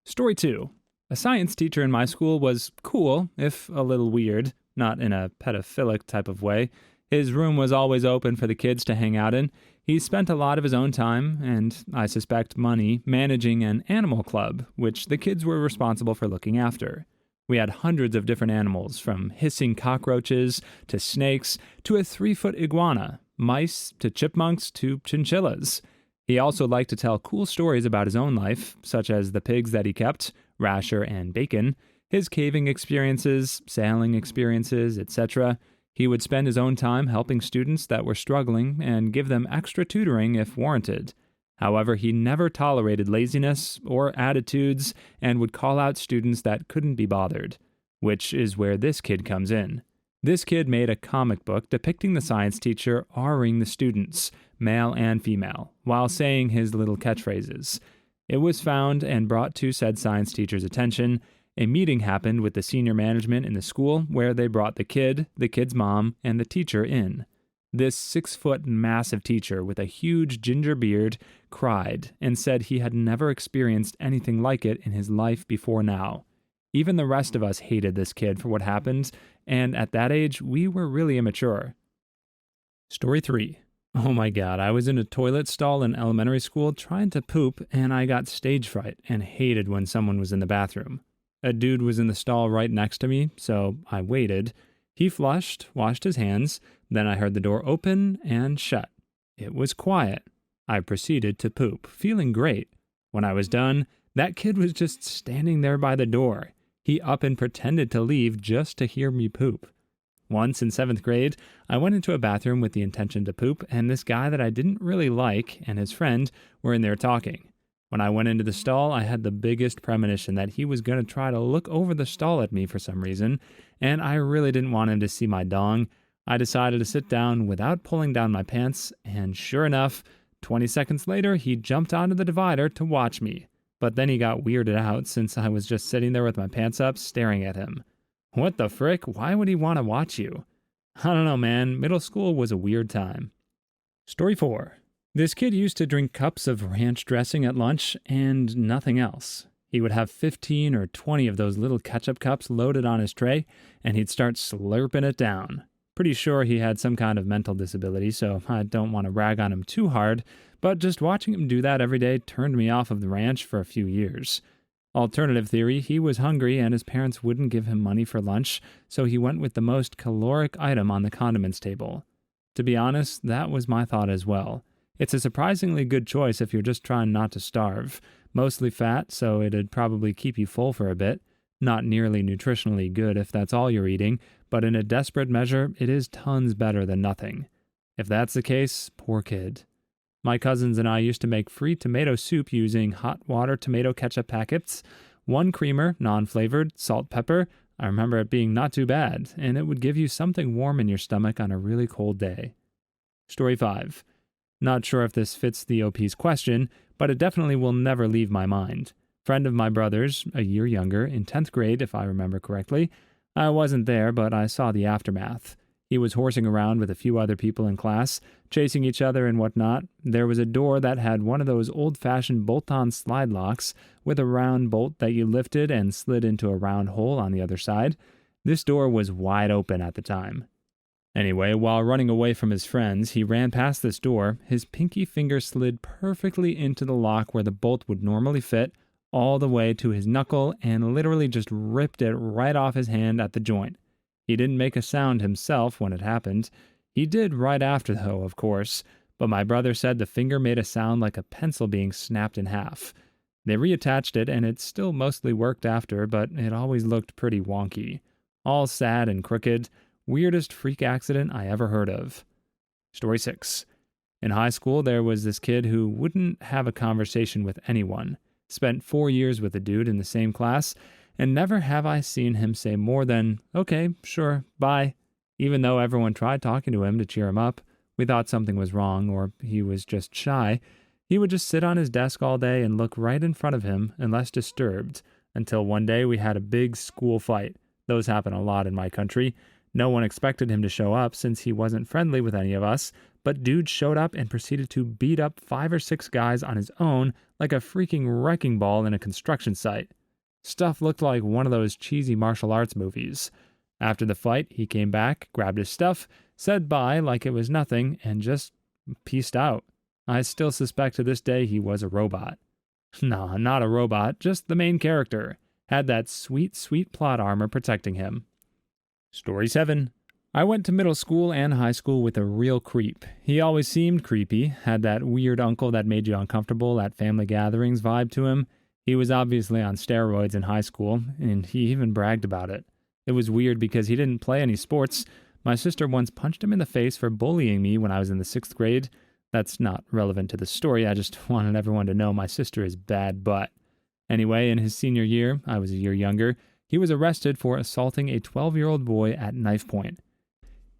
[SPEAKER 1] Story 2. A science teacher in my school was cool, if a little weird, not in a pedophilic type of way. His room was always open for the kids to hang out in. He spent a lot of his own time, and I suspect money, managing an animal club, which the kids were responsible for looking after. We had hundreds of different animals, from hissing cockroaches to snakes to a 3-foot iguana, mice to chipmunks to chinchillas. He also liked to tell cool stories about his own life, such as the pigs that he kept, Rasher and Bacon, his caving experiences, sailing experiences, etc. He would spend his own time helping students that were struggling and give them extra tutoring if warranted. However, he never tolerated laziness or attitudes and would call out students that couldn't be bothered, which is where this kid comes in. This kid made a comic book depicting the science teacher R-ing the students, male and female, while saying his little catchphrases. It was found and brought to said science teacher's attention. A meeting happened with the senior management in the school where they brought the kid's mom, and the teacher in. This 6-foot massive teacher with a huge ginger beard cried and said he had never experienced anything like it in his life before now. Even the rest of us hated this kid for what happened, and at that age, we were really immature. Story 3. Oh my god, I was in a toilet stall in elementary school trying to poop, and I got stage fright and hated when someone was in the bathroom. A dude was in the stall right next to me, so I waited. He flushed, washed his hands, then I heard the door open and shut. It was quiet. I proceeded to poop, feeling great. When I was done, that kid was just standing there by the door. He up and pretended to leave just to hear me poop. Once in 7th grade, I went into a bathroom with the intention to poop, and this guy that I didn't really like and his friend were in there talking. When I went into the stall, I had the biggest premonition that he was going to try to look over the stall at me for some reason, and I really didn't want him to see my dong. I decided to sit down without pulling down my pants, and sure enough, 20 seconds later, he jumped onto the divider to watch me. But then he got weirded out since I was just sitting there with my pants up, staring at him. What the frick? Why would he want to watch you? I don't know, man. Middle school was a weird time. Story 4. This kid used to drink cups of ranch dressing at lunch and nothing else. He would have 15 or 20 of those little ketchup cups loaded on his tray, and he'd start slurping it down. Pretty sure he had some kind of mental disability, so I don't want to rag on him too hard, but just watching him do that every day turned me off of the ranch for a few years. Alternative theory, he was hungry and his parents wouldn't give him money for lunch, so he went with the most caloric item on the condiments table. To be honest, that was my thought as well. It's a surprisingly good choice if you're just trying not to starve. Mostly fat, so it'd probably keep you full for a bit. Not nearly nutritionally good if that's all you're eating, but in a desperate measure, it is tons better than nothing. If that's the case, poor kid. My cousins and I used to make free tomato soup using hot water tomato ketchup packets, 1 creamer, non-flavored, salt, pepper. I remember it being not too bad, and it would give you something warm in your stomach on a really cold day. Story 5. Not sure if this fits the OP's question, but it definitely will never leave my mind. Friend of my brother's, a year younger, in 10th grade if I remember correctly. I wasn't there, but I saw the aftermath. He was horsing around with a few other people in class, chasing each other and whatnot. There was a door that had one of those old-fashioned bolt-on slide locks with a round bolt that you lifted and slid into a round hole on the other side. This door was wide open at the time. Anyway, while running away from his friends, he ran past this door. His pinky finger slid perfectly into the lock where the bolt would normally fit, all the way to his knuckle, and literally just ripped it right off his hand at the joint. He didn't make a sound himself when it happened. He did right after, though, of course, but my brother said the finger made a sound like a pencil being snapped in half. They reattached it, and it still mostly worked after, but it always looked pretty wonky. All sad and crooked. Weirdest freak accident I ever heard of. Story 6. In high school, there was this kid who wouldn't have a conversation with anyone. Spent 4 years with a dude in the same class, and never have I seen him say more than, "Okay, sure, bye," even though everyone tried talking to him to cheer him up. we thought something was wrong or he was just shy, he would just sit on his desk all day and look right in front of him unless disturbed, until one day we had a big school fight. Those happen a lot in my country. No one expected him to show up since he wasn't friendly with any of us, but dude showed up and proceeded to beat up 5 or 6 guys on his own like a freaking wrecking ball in a construction site. Stuff looked like one of those cheesy martial arts movies. After the fight, he came back, grabbed his stuff, said bye like it was nothing, and just peaced out. I still suspect to this day he was a robot. Nah, not a robot, just the main character. Had that sweet, sweet plot armor protecting him. Story 7. I went to middle school and high school with a real creep. He always seemed creepy, had that weird uncle that made you uncomfortable at family gatherings vibe to him. He was obviously on steroids in high school, and he even bragged about it. It was weird because he didn't play any sports. My sister once punched him in the face for bullying me when I was in the 6th grade. That's not relevant to the story, I just wanted everyone to know my sister is bad butt. Anyway, in his senior year, I was a year younger, he was arrested for assaulting a 12-year-old boy at knife point.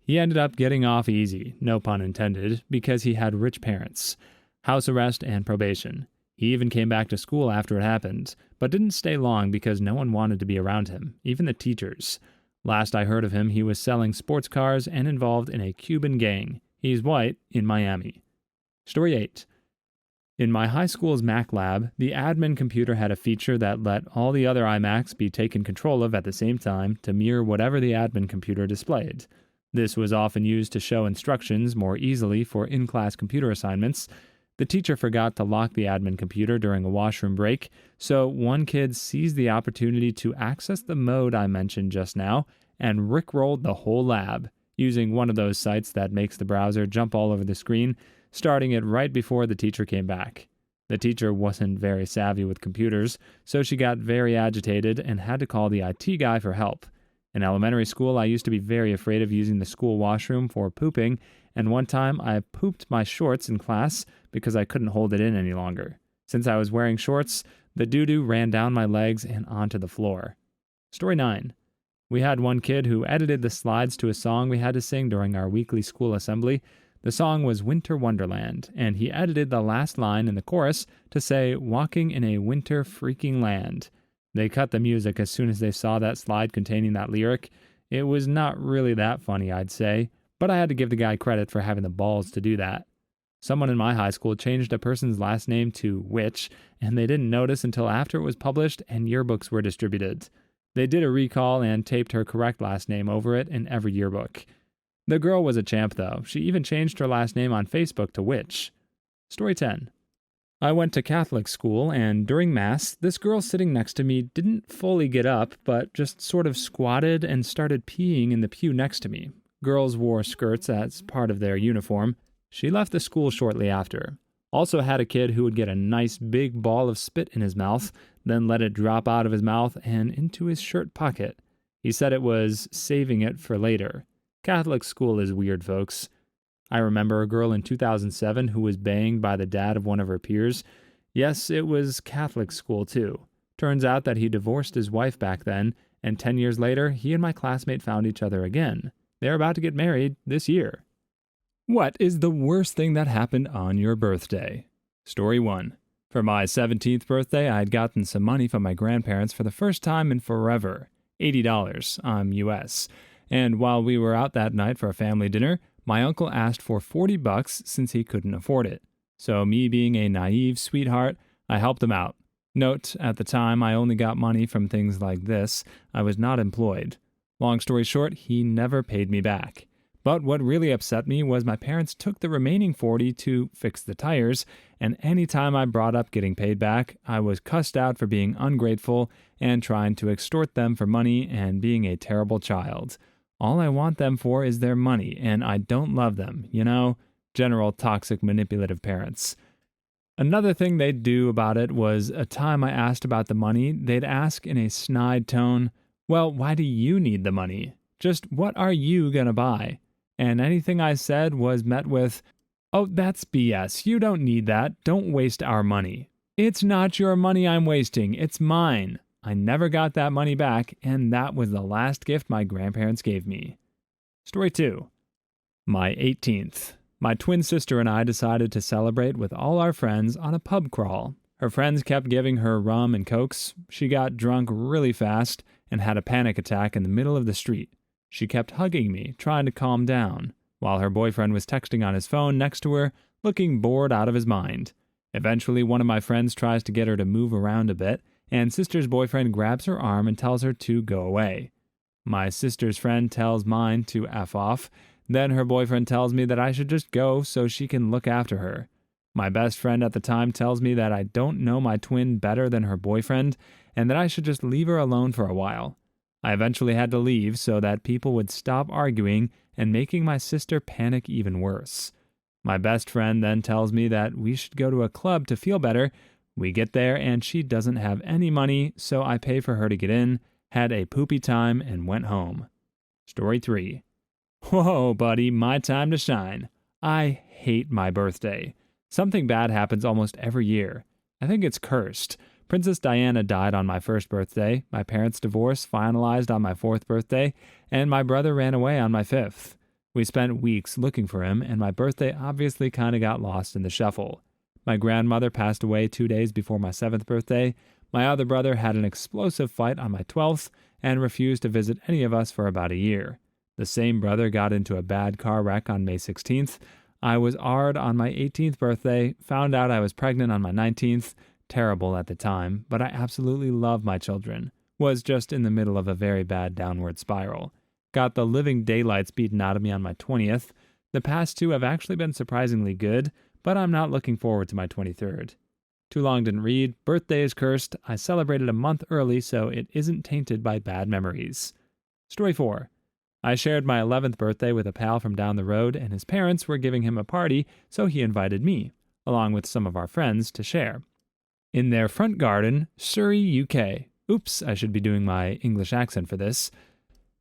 [SPEAKER 1] He ended up getting off easy, no pun intended, because he had rich parents. House arrest and probation. He even came back to school after it happened, but didn't stay long because no one wanted to be around him, even the teachers. Last I heard of him, he was selling sports cars and involved in a Cuban gang. He's white, in Miami. Story 8. In my high school's Mac lab, the admin computer had a feature that let all the other iMacs be taken control of at the same time to mirror whatever the admin computer displayed. This was often used to show instructions more easily for in-class computer assignments. The teacher forgot to lock the admin computer during a washroom break, so one kid seized the opportunity to access the mode I mentioned just now and rickrolled the whole lab, using one of those sites that makes the browser jump all over the screen, starting it right before the teacher came back. The teacher wasn't very savvy with computers, so she got very agitated and had to call the IT guy for help. In elementary school, I used to be very afraid of using the school washroom for pooping, and one time I pooped my shorts in class because I couldn't hold it in any longer. Since I was wearing shorts, the doo-doo ran down my legs and onto the floor. Story 9. We had one kid who edited the slides to a song we had to sing during our weekly school assembly. The song was Winter Wonderland, and he edited the last line in the chorus to say, "Walking in a winter freaking land." They cut the music as soon as they saw that slide containing that lyric. It was not really that funny, I'd say, but I had to give the guy credit for having the balls to do that. Someone in my high school changed a person's last name to Witch, and they didn't notice until after it was published and yearbooks were distributed. They did a recall and taped her correct last name over it in every yearbook. The girl was a champ, though. She even changed her last name on Facebook to Witch. Story 10. I went to Catholic school, and during Mass, this girl sitting next to me didn't fully get up, but just sort of squatted and started peeing in the pew next to me. Girls wore skirts as part of their uniform. She left the school shortly after. Also had a kid who would get a nice big ball of spit in his mouth, then let it drop out of his mouth and into his shirt pocket. He said it was saving it for later. Catholic school is weird, folks. I remember a girl in 2007 who was banged by the dad of one of her peers. Yes, it was Catholic school, too. Turns out that he divorced his wife back then, and 10 years later, he and my classmate found each other again. They're about to get married this year. What is the worst thing that happened on your birthday? Story 1. For my 17th birthday, I had gotten some money from my grandparents for the first time in forever. $80. I'm US. And while we were out that night for a family dinner, my uncle asked for $40 since he couldn't afford it. So me being a naive sweetheart, I helped him out. Note, at the time I only got money from things like this. I was not employed. Long story short, he never paid me back. But what really upset me was my parents took the remaining $40 to fix the tires, and any time I brought up getting paid back, I was cussed out for being ungrateful and trying to extort them for money and being a terrible child. All I want them for is their money, and I don't love them, you know? General toxic manipulative parents. Another thing they'd do about it was a time I asked about the money, they'd ask in a snide tone, "Well, why do you need the money? Just what are you gonna buy?" And anything I said was met with, "Oh, that's BS. You don't need that. Don't waste our money." "It's not your money I'm wasting. It's mine." I never got that money back, and that was the last gift my grandparents gave me. Story 2. My 18th. My twin sister and I decided to celebrate with all our friends on a pub crawl. Her friends kept giving her rum and cokes. She got drunk really fast and had a panic attack in the middle of the street. She kept hugging me, trying to calm down, while her boyfriend was texting on his phone next to her, looking bored out of his mind. Eventually, one of my friends tries to get her to move around a bit, and sister's boyfriend grabs her arm and tells her to go away. My sister's friend tells mine to F off. Then her boyfriend tells me that I should just go so she can look after her. My best friend at the time tells me that I don't know my twin better than her boyfriend and that I should just leave her alone for a while. I eventually had to leave so that people would stop arguing and making my sister panic even worse. My best friend then tells me that we should go to a club to feel better. We get there and she doesn't have any money, so I pay for her to get in, had a poopy time, and went home. Story 3. Whoa, buddy, my time to shine. I hate my birthday. Something bad happens almost every year. I think it's cursed. Princess Diana died on my first birthday, my parents' divorce finalized on my 4th birthday, and my brother ran away on my 5th. We spent weeks looking for him, and my birthday obviously kind of got lost in the shuffle. My grandmother passed away 2 days before my 7th birthday. My other brother had an explosive fight on my 12th and refused to visit any of us for about a year. The same brother got into a bad car wreck on May 16th. I was AR'd on my 18th birthday, found out I was pregnant on my 19th, terrible at the time, but I absolutely love my children. Was just in the middle of a very bad downward spiral. Got the living daylights beaten out of me on my 20th. The past 2 have actually been surprisingly good, but I'm not looking forward to my 23rd. Too long didn't read. Birthday is cursed. I celebrated a month early, so it isn't tainted by bad memories. Story 4. I shared my 11th birthday with a pal from down the road, and his parents were giving him a party, so he invited me, along with some of our friends, to share. In their front garden, Surrey, UK. Oops, I should be doing my English accent for this.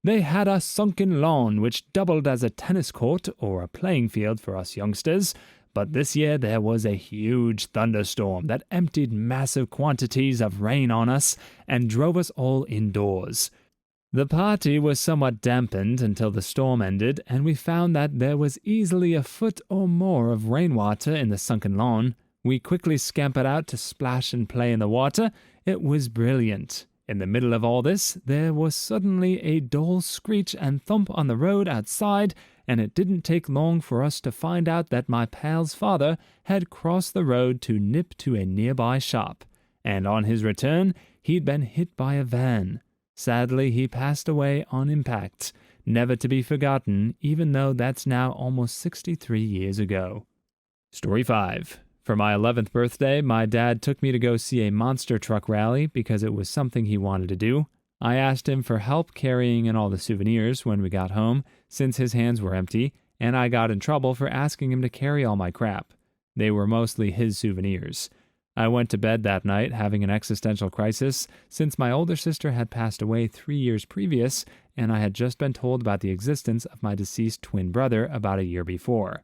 [SPEAKER 1] They had a sunken lawn which doubled as a tennis court or a playing field for us youngsters, but this year there was a huge thunderstorm that emptied massive quantities of rain on us and drove us all indoors. The party was somewhat dampened until the storm ended, and we found that there was easily a foot or more of rainwater in the sunken lawn. We quickly scampered out to splash and play in the water. It was brilliant. In the middle of all this, there was suddenly a dull screech and thump on the road outside, and it didn't take long for us to find out that my pal's father had crossed the road to nip to a nearby shop, and on his return, he'd been hit by a van. Sadly, he passed away on impact, never to be forgotten, even though that's now almost 63 years ago. Story 5. For my 11th birthday, my dad took me to go see a monster truck rally because it was something he wanted to do. I asked him for help carrying in all the souvenirs when we got home, since his hands were empty, and I got in trouble for asking him to carry all my crap. They were mostly his souvenirs. I went to bed that night having an existential crisis since my older sister had passed away 3 years previous, and I had just been told about the existence of my deceased twin brother about a year before.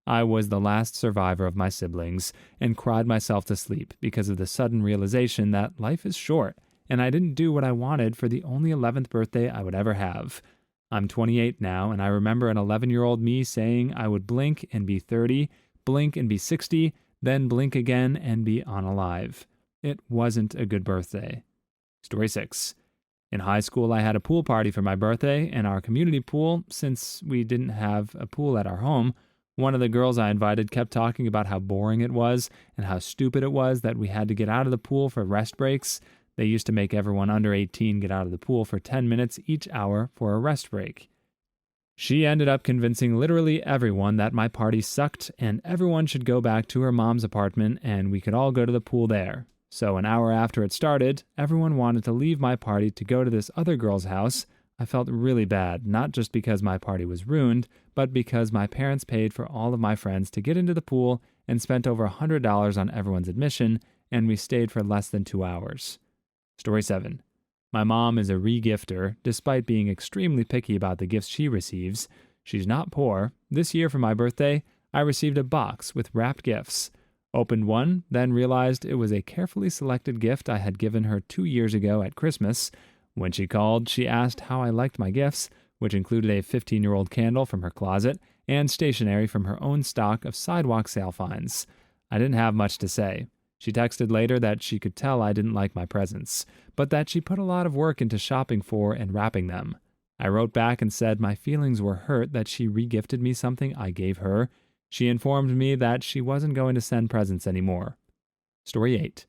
[SPEAKER 1] I was the last survivor of my siblings and cried myself to sleep because of the sudden realization that life is short and I didn't do what I wanted for the only 11th birthday I would ever have. I'm 28 now, and I remember an 11-year-old me saying I would blink and be 30, blink and be 60, then blink again and be unalive. It wasn't a good birthday. Story 6. In high school, I had a pool party for my birthday, and our community pool, since we didn't have a pool at our home, one of the girls I invited kept talking about how boring it was and how stupid it was that we had to get out of the pool for rest breaks. They used to make everyone under 18 get out of the pool for 10 minutes each hour for a rest break. She ended up convincing literally everyone that my party sucked and everyone should go back to her mom's apartment and we could all go to the pool there. So an hour after it started, everyone wanted to leave my party to go to this other girl's house. I felt really bad, not just because my party was ruined, but because my parents paid for all of my friends to get into the pool and spent over $100 on everyone's admission, and we stayed for less than 2 hours. Story 7. My mom is a re-gifter, despite being extremely picky about the gifts she receives. She's not poor. This year for my birthday, I received a box with wrapped gifts. Opened one, then realized it was a carefully selected gift I had given her 2 years ago at Christmas. When she called, she asked how I liked my gifts, which included a 15-year-old candle from her closet and stationery from her own stock of sidewalk sale finds. I didn't have much to say. She texted later that she could tell I didn't like my presents, but that she put a lot of work into shopping for and wrapping them. I wrote back and said my feelings were hurt that she regifted me something I gave her. She informed me that she wasn't going to send presents anymore. Story 8.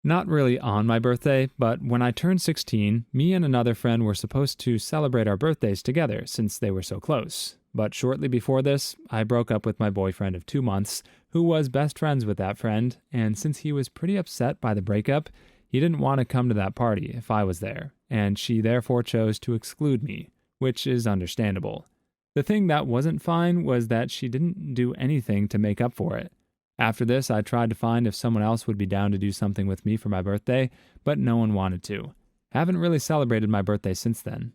[SPEAKER 1] Not really on my birthday, but when I turned 16, me and another friend were supposed to celebrate our birthdays together since they were so close. But shortly before this, I broke up with my boyfriend of 2 months, who was best friends with that friend, and since he was pretty upset by the breakup, he didn't want to come to that party if I was there, and she therefore chose to exclude me, which is understandable. The thing that wasn't fine was that she didn't do anything to make up for it. After this, I tried to find if someone else would be down to do something with me for my birthday, but no one wanted to. Haven't really celebrated my birthday since then.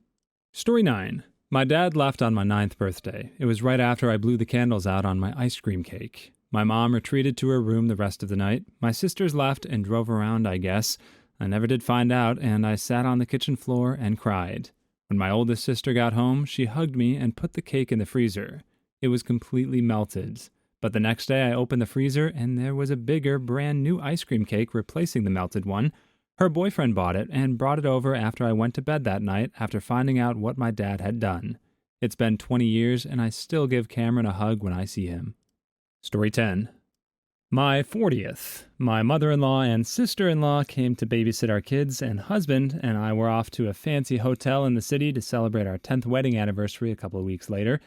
[SPEAKER 1] Story 9. My dad left on my 9th birthday. It was right after I blew the candles out on my ice cream cake. My mom retreated to her room the rest of the night. My sisters left and drove around, I guess. I never did find out, and I sat on the kitchen floor and cried. When my oldest sister got home, she hugged me and put the cake in the freezer. It was completely melted. But the next day I opened the freezer and there was a bigger, brand new ice cream cake replacing the melted one. Her boyfriend bought it and brought it over after I went to bed that night after finding out what my dad had done. It's been 20 years and I still give Cameron a hug when I see him. Story 10. My 40th. My mother-in-law and sister-in-law came to babysit our kids, and husband and I were off to a fancy hotel in the city to celebrate our 10th wedding anniversary a couple of weeks later.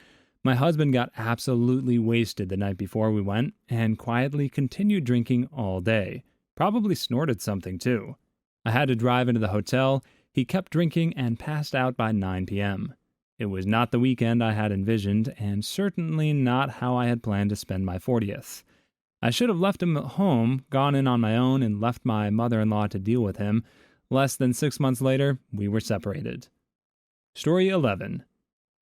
[SPEAKER 1] My husband got absolutely wasted the night before we went and quietly continued drinking all day. Probably snorted something too. I had to drive into the hotel. He kept drinking and passed out by 9 p.m. It was not the weekend I had envisioned, and certainly not how I had planned to spend my 40th. I should have left him at home, gone in on my own, and left my mother-in-law to deal with him. Less than 6 months later, we were separated. Story 11.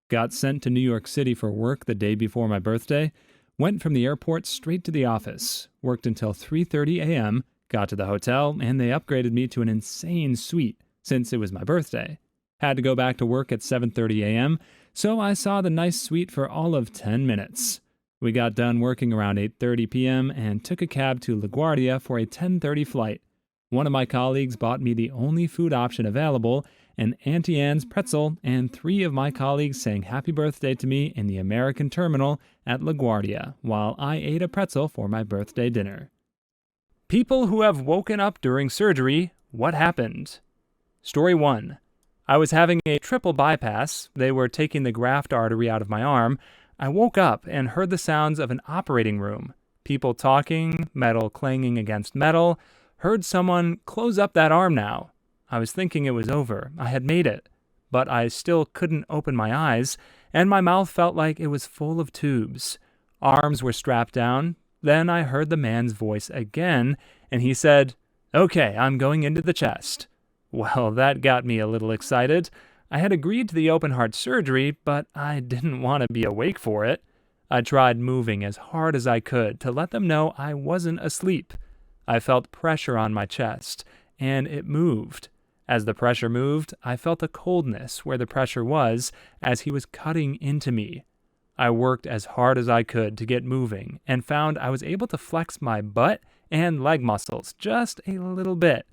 [SPEAKER 1] Got sent to New York City for work the day before my birthday, went from the airport straight to the office, worked until 3:30 a.m., got to the hotel, and they upgraded me to an insane suite since it was my birthday. Had to go back to work at 7:30 a.m., so I saw the nice suite for all of 10 minutes. We got done working around 8:30 p.m. and took a cab to LaGuardia for a 10:30 flight. One of my colleagues bought me the only food option available, an Auntie Anne's pretzel, and 3 of my colleagues sang happy birthday to me in the American terminal at LaGuardia while I ate a pretzel for my birthday dinner. People who have woken up during surgery, what happened? Story 1. I was having a triple bypass. They were taking the graft artery out of my arm. I woke up and heard the sounds of an operating room. People talking, metal clanging against metal. Heard someone, "Close up that arm now." I was thinking it was over. I had made it. But I still couldn't open my eyes, and my mouth felt like it was full of tubes. Arms were strapped down. Then I heard the man's voice again, and he said, "Okay, I'm going into the chest." Well, that got me a little excited. I had agreed to the open heart surgery, but I didn't want to be awake for it. I tried moving as hard as I could to let them know I wasn't asleep. I felt pressure on my chest, and it moved. As the pressure moved, I felt a coldness where the pressure was as he was cutting into me. I worked as hard as I could to get moving and found I was able to flex my butt and leg muscles just a little bit.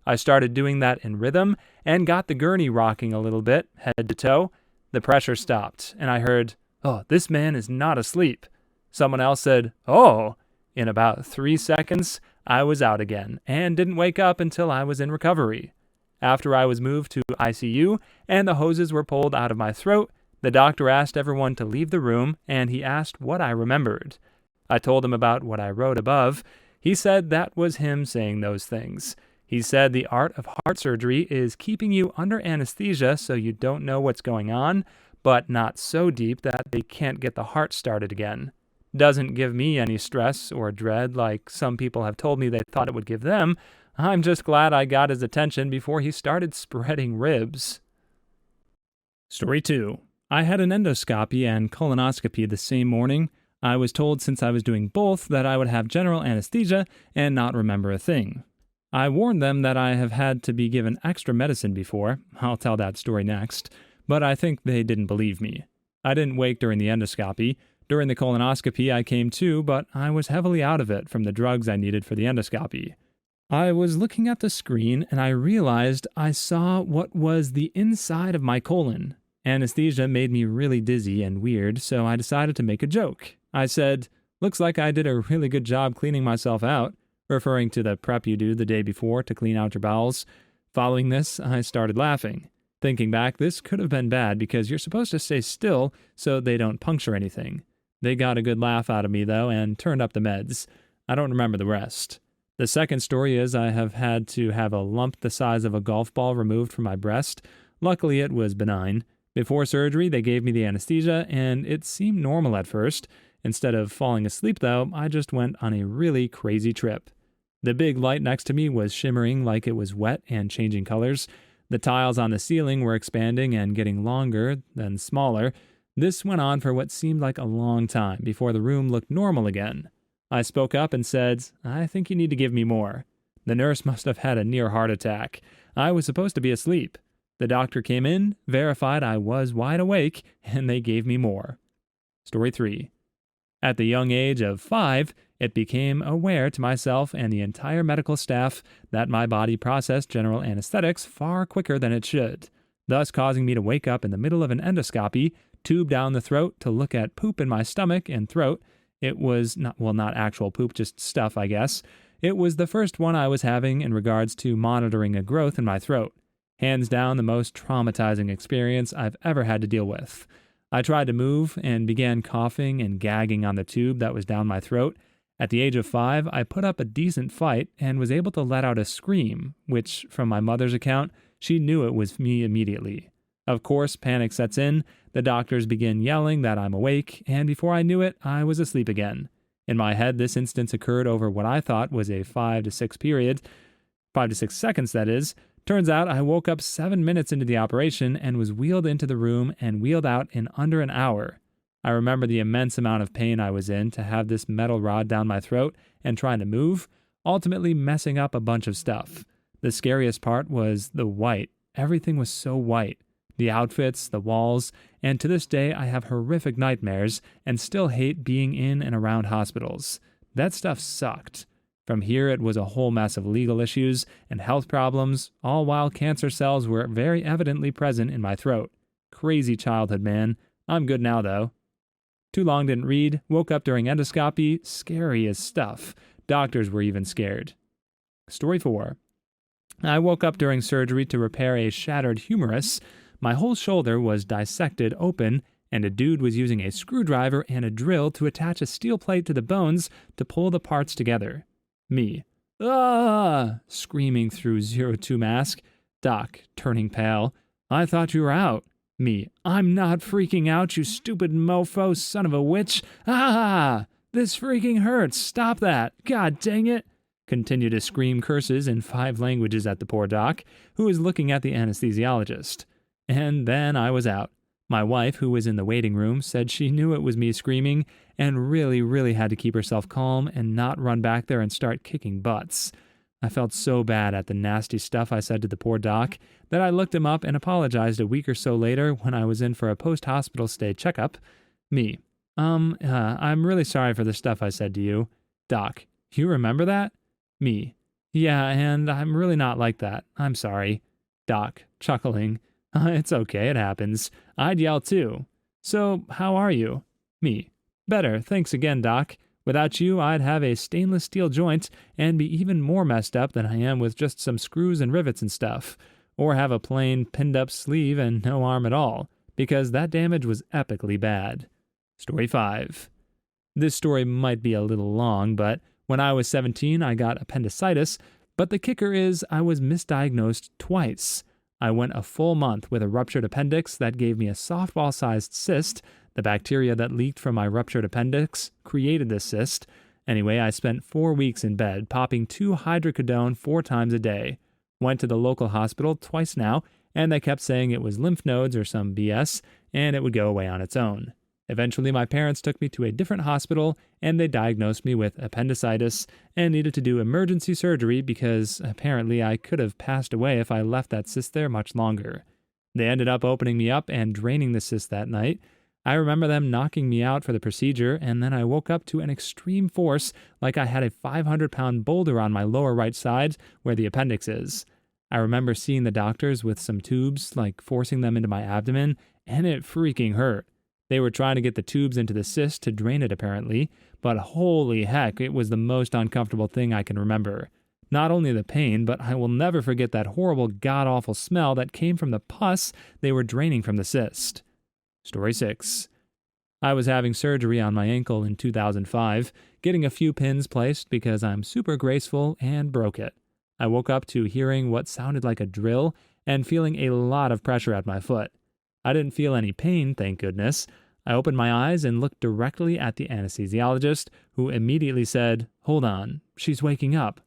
[SPEAKER 1] I started doing that in rhythm and got the gurney rocking a little bit, head to toe. The pressure stopped, and I heard, "Oh, this man is not asleep." Someone else said, "Oh." In about 3 seconds, I was out again and didn't wake up until I was in recovery. After I was moved to ICU and the hoses were pulled out of my throat, the doctor asked everyone to leave the room, and he asked what I remembered. I told him about what I wrote above. He said that was him saying those things. He said the art of heart surgery is keeping you under anesthesia so you don't know what's going on, but not so deep that they can't get the heart started again. Doesn't give me any stress or dread like some people have told me they thought it would give them. I'm just glad I got his attention before he started spreading ribs. Story 2. I had an endoscopy and colonoscopy the same morning. I was told since I was doing both that I would have general anesthesia and not remember a thing. I warned them that I have had to be given extra medicine before. I'll tell that story next. but I think they didn't believe me. I didn't wake during the endoscopy. During the colonoscopy, I came to, but I was heavily out of it from the drugs I needed for the endoscopy. I was looking at the screen and I realized I saw what was the inside of my colon. Anesthesia made me really dizzy and weird, so I decided to make a joke. I said, "Looks like I did a really good job cleaning myself out," referring to the prep you do the day before to clean out your bowels. Following this, I started laughing. Thinking back, this could have been bad because you're supposed to stay still so they don't puncture anything. They got a good laugh out of me, though, and turned up the meds. I don't remember the rest. The second story is I have had to have a lump the size of a golf ball removed from my breast. Luckily, it was benign. Before surgery, they gave me the anesthesia, and it seemed normal at first. Instead of falling asleep, though, I just went on a really crazy trip. The big light next to me was shimmering like it was wet and changing colors. The tiles on the ceiling were expanding and getting longer, then smaller. This went on for what seemed like a long time before the room looked normal again. I spoke up and said, "I think you need to give me more." The nurse must have had a near heart attack. I was supposed to be asleep. The doctor came in, verified I was wide awake, and they gave me more. Story 3. At the young age of 5, it became aware to myself and the entire medical staff that my body processed general anesthetics far quicker than it should, thus causing me to wake up in the middle of an endoscopy, tube down the throat to look at poop in my stomach and throat. It was not actual poop, just stuff, I guess. It was the first one I was having in regards to monitoring a growth in my throat. Hands down, the most traumatizing experience I've ever had to deal with. I tried to move and began coughing and gagging on the tube that was down my throat. At the age of 5, I put up a decent fight and was able to let out a scream, which, from my mother's account, she knew it was me immediately. Of course, panic sets in, the doctors begin yelling that I'm awake, and before I knew it, I was asleep again. In my head, this instance occurred over what I thought was a 5 to 6 seconds that is. Turns out I woke up 7 minutes into the operation and was wheeled into the room and wheeled out in under an hour. I remember the immense amount of pain I was in to have this metal rod down my throat and trying to move, ultimately messing up a bunch of stuff. The scariest part was the white. Everything was so white. The outfits, the walls, and to this day I have horrific nightmares and still hate being in and around hospitals. That stuff sucked. From here it was a whole mess of legal issues and health problems, all while cancer cells were very evidently present in my throat. Crazy childhood, man. I'm good now, though. Too long didn't read, woke up during endoscopy, scary as stuff. Doctors were even scared. Story 4. I woke up during surgery to repair a shattered humerus. My whole shoulder was dissected open, and a dude was using a screwdriver and a drill to attach a steel plate to the bones to pull the parts together. Me. "Ah!" screaming through 02 mask. Doc, turning pale. "I thought you were out." Me. "I'm not freaking out, you stupid mofo son of a witch. Ah! This freaking hurts. Stop that. God dang it." Continue to scream curses in 5 languages at the poor doc, who was looking at the anesthesiologist. And then I was out. My wife, who was in the waiting room, said she knew it was me screaming and really had to keep herself calm and not run back there and start kicking butts. I felt so bad at the nasty stuff I said to the poor doc that I looked him up and apologized a week or so later when I was in for a post-hospital stay checkup. Me. I'm really sorry for the stuff I said to you." Doc. "You remember that?" Me. "Yeah, and I'm really not like that. I'm sorry." Doc, chuckling. It's okay, it happens. I'd yell too. "So, how are you?" Me. "Better, thanks again, Doc. Without you, I'd have a stainless steel joint and be even more messed up than I am with just some screws and rivets and stuff. Or have a plain pinned-up sleeve and no arm at all, because that damage was epically bad." Story 5. This story might be a little long, but when I was 17, I got appendicitis, but the kicker is I was misdiagnosed twice. I went a full month with a ruptured appendix that gave me a softball-sized cyst. The bacteria that leaked from my ruptured appendix created this cyst. Anyway, I spent 4 weeks in bed, popping 2 hydrocodone 4 times a day. Went to the local hospital twice now, and they kept saying it was lymph nodes or some BS, and it would go away on its own. Eventually, my parents took me to a different hospital, and they diagnosed me with appendicitis and needed to do emergency surgery because apparently I could have passed away if I left that cyst there much longer. They ended up opening me up and draining the cyst that night. I remember them knocking me out for the procedure, and then I woke up to an extreme force like I had a 500-pound boulder on my lower right side where the appendix is. I remember seeing the doctors with some tubes, like forcing them into my abdomen, and it freaking hurt. They were trying to get the tubes into the cyst to drain it apparently, but holy heck, it was the most uncomfortable thing I can remember. Not only the pain, but I will never forget that horrible god-awful smell that came from the pus they were draining from the cyst. Story 6. I was having surgery on my ankle in 2005, getting a few pins placed because I'm super graceful and broke it. I woke up to hearing what sounded like a drill and feeling a lot of pressure at my foot. I didn't feel any pain, thank goodness. I opened my eyes and looked directly at the anesthesiologist, who immediately said, "Hold on, she's waking up."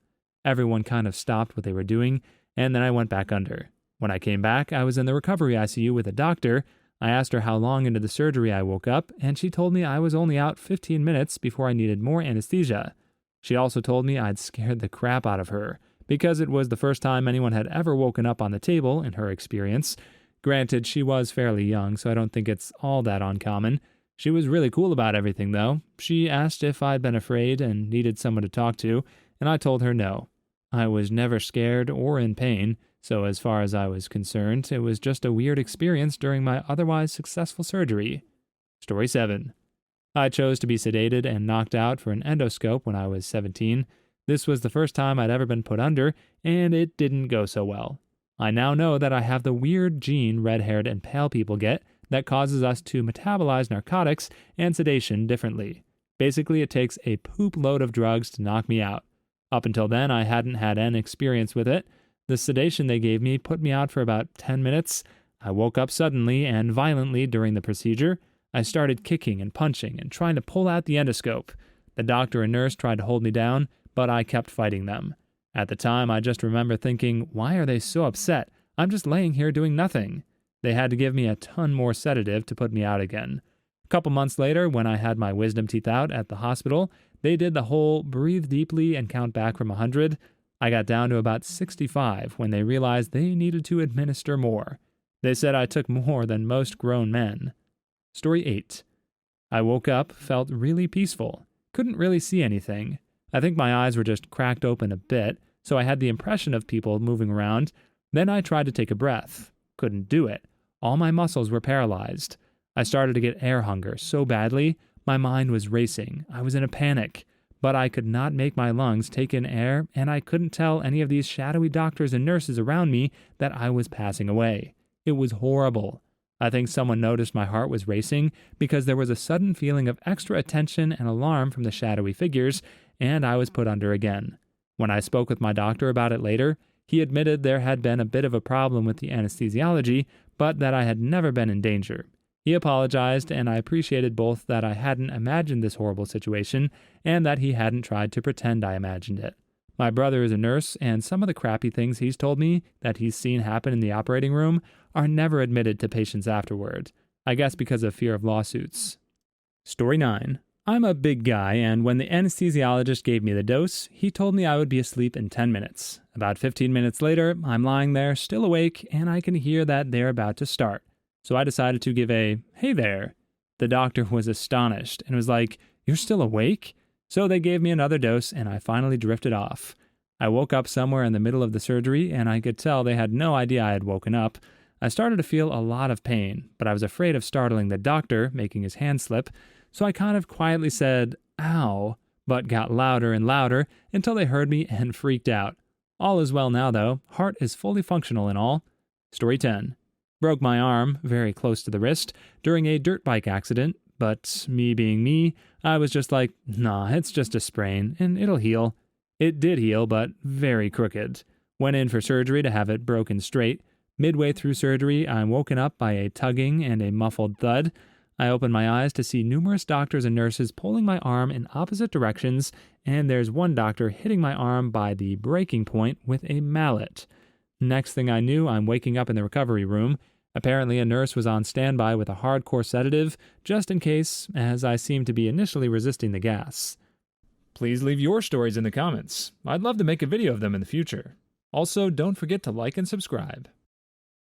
[SPEAKER 1] Everyone kind of stopped what they were doing, and then I went back under. When I came back, I was in the recovery ICU with a doctor. I asked her how long into the surgery I woke up, and she told me I was only out 15 minutes before I needed more anesthesia. She also told me I'd scared the crap out of her, because it was the first time anyone had ever woken up on the table in her experience. Granted, she was fairly young, so I don't think it's all that uncommon. She was really cool about everything, though. She asked if I'd been afraid and needed someone to talk to, and I told her no. I was never scared or in pain, so as far as I was concerned, it was just a weird experience during my otherwise successful surgery. Story 7. I chose to be sedated and knocked out for an endoscope when I was 17. This was the first time I'd ever been put under, and it didn't go so well. I now know that I have the weird gene red-haired and pale people get that causes us to metabolize narcotics and sedation differently. Basically, it takes a poop load of drugs to knock me out. Up until then, I hadn't had any experience with it. The sedation they gave me put me out for about 10 minutes. I woke up suddenly and violently during the procedure. I started kicking and punching and trying to pull out the endoscope. The doctor and nurse tried to hold me down, but I kept fighting them. At the time, I just remember thinking, why are they so upset? I'm just laying here doing nothing. They had to give me a ton more sedative to put me out again. A couple months later, when I had my wisdom teeth out at the hospital, they did the whole breathe deeply and count back from 100. I got down to about 65 when they realized they needed to administer more. They said I took more than most grown men. Story 8. I woke up, felt really peaceful. Couldn't really see anything. I think my eyes were just cracked open a bit, so I had the impression of people moving around. Then I tried to take a breath. Couldn't do it. All my muscles were paralyzed. I started to get air hunger so badly, my mind was racing. I was in a panic. But I could not make my lungs take in air, and I couldn't tell any of these shadowy doctors and nurses around me that I was passing away. It was horrible. I think someone noticed my heart was racing because there was a sudden feeling of extra attention and alarm from the shadowy figures, and I was put under again. When I spoke with my doctor about it later, he admitted there had been a bit of a problem with the anesthesiology, but that I had never been in danger. He apologized, and I appreciated both that I hadn't imagined this horrible situation and that he hadn't tried to pretend I imagined it. My brother is a nurse, and some of the crappy things he's told me that he's seen happen in the operating room are never admitted to patients afterward. I guess because of fear of lawsuits. Story 9. I'm a big guy, and when the anesthesiologist gave me the dose, he told me I would be asleep in 10 minutes. About 15 minutes later, I'm lying there, still awake, and I can hear that they're about to start. So I decided to give a, "Hey there." The doctor was astonished and was like, "You're still awake?" So they gave me another dose, and I finally drifted off. I woke up somewhere in the middle of the surgery, and I could tell they had no idea I had woken up. I started to feel a lot of pain, but I was afraid of startling the doctor, making his hand slip, so I kind of quietly said, "Ow," but got louder and louder until they heard me and freaked out. All is well now, though. Heart is fully functional and all. Story 10. Broke my arm, very close to the wrist, during a dirt bike accident, but me being me, I was just like, nah, it's just a sprain, and it'll heal. It did heal, but very crooked. Went in for surgery to have it broken straight. Midway through surgery, I'm woken up by a tugging and a muffled thud. I open my eyes to see numerous doctors and nurses pulling my arm in opposite directions, and there's one doctor hitting my arm by the breaking point with a mallet. Next thing I knew, I'm waking up in the recovery room. Apparently, a nurse was on standby with a hardcore sedative, just in case, as I seemed to be initially resisting the gas. Please leave your stories in the comments. I'd love to make a video of them in the future. Also, don't forget to like and subscribe.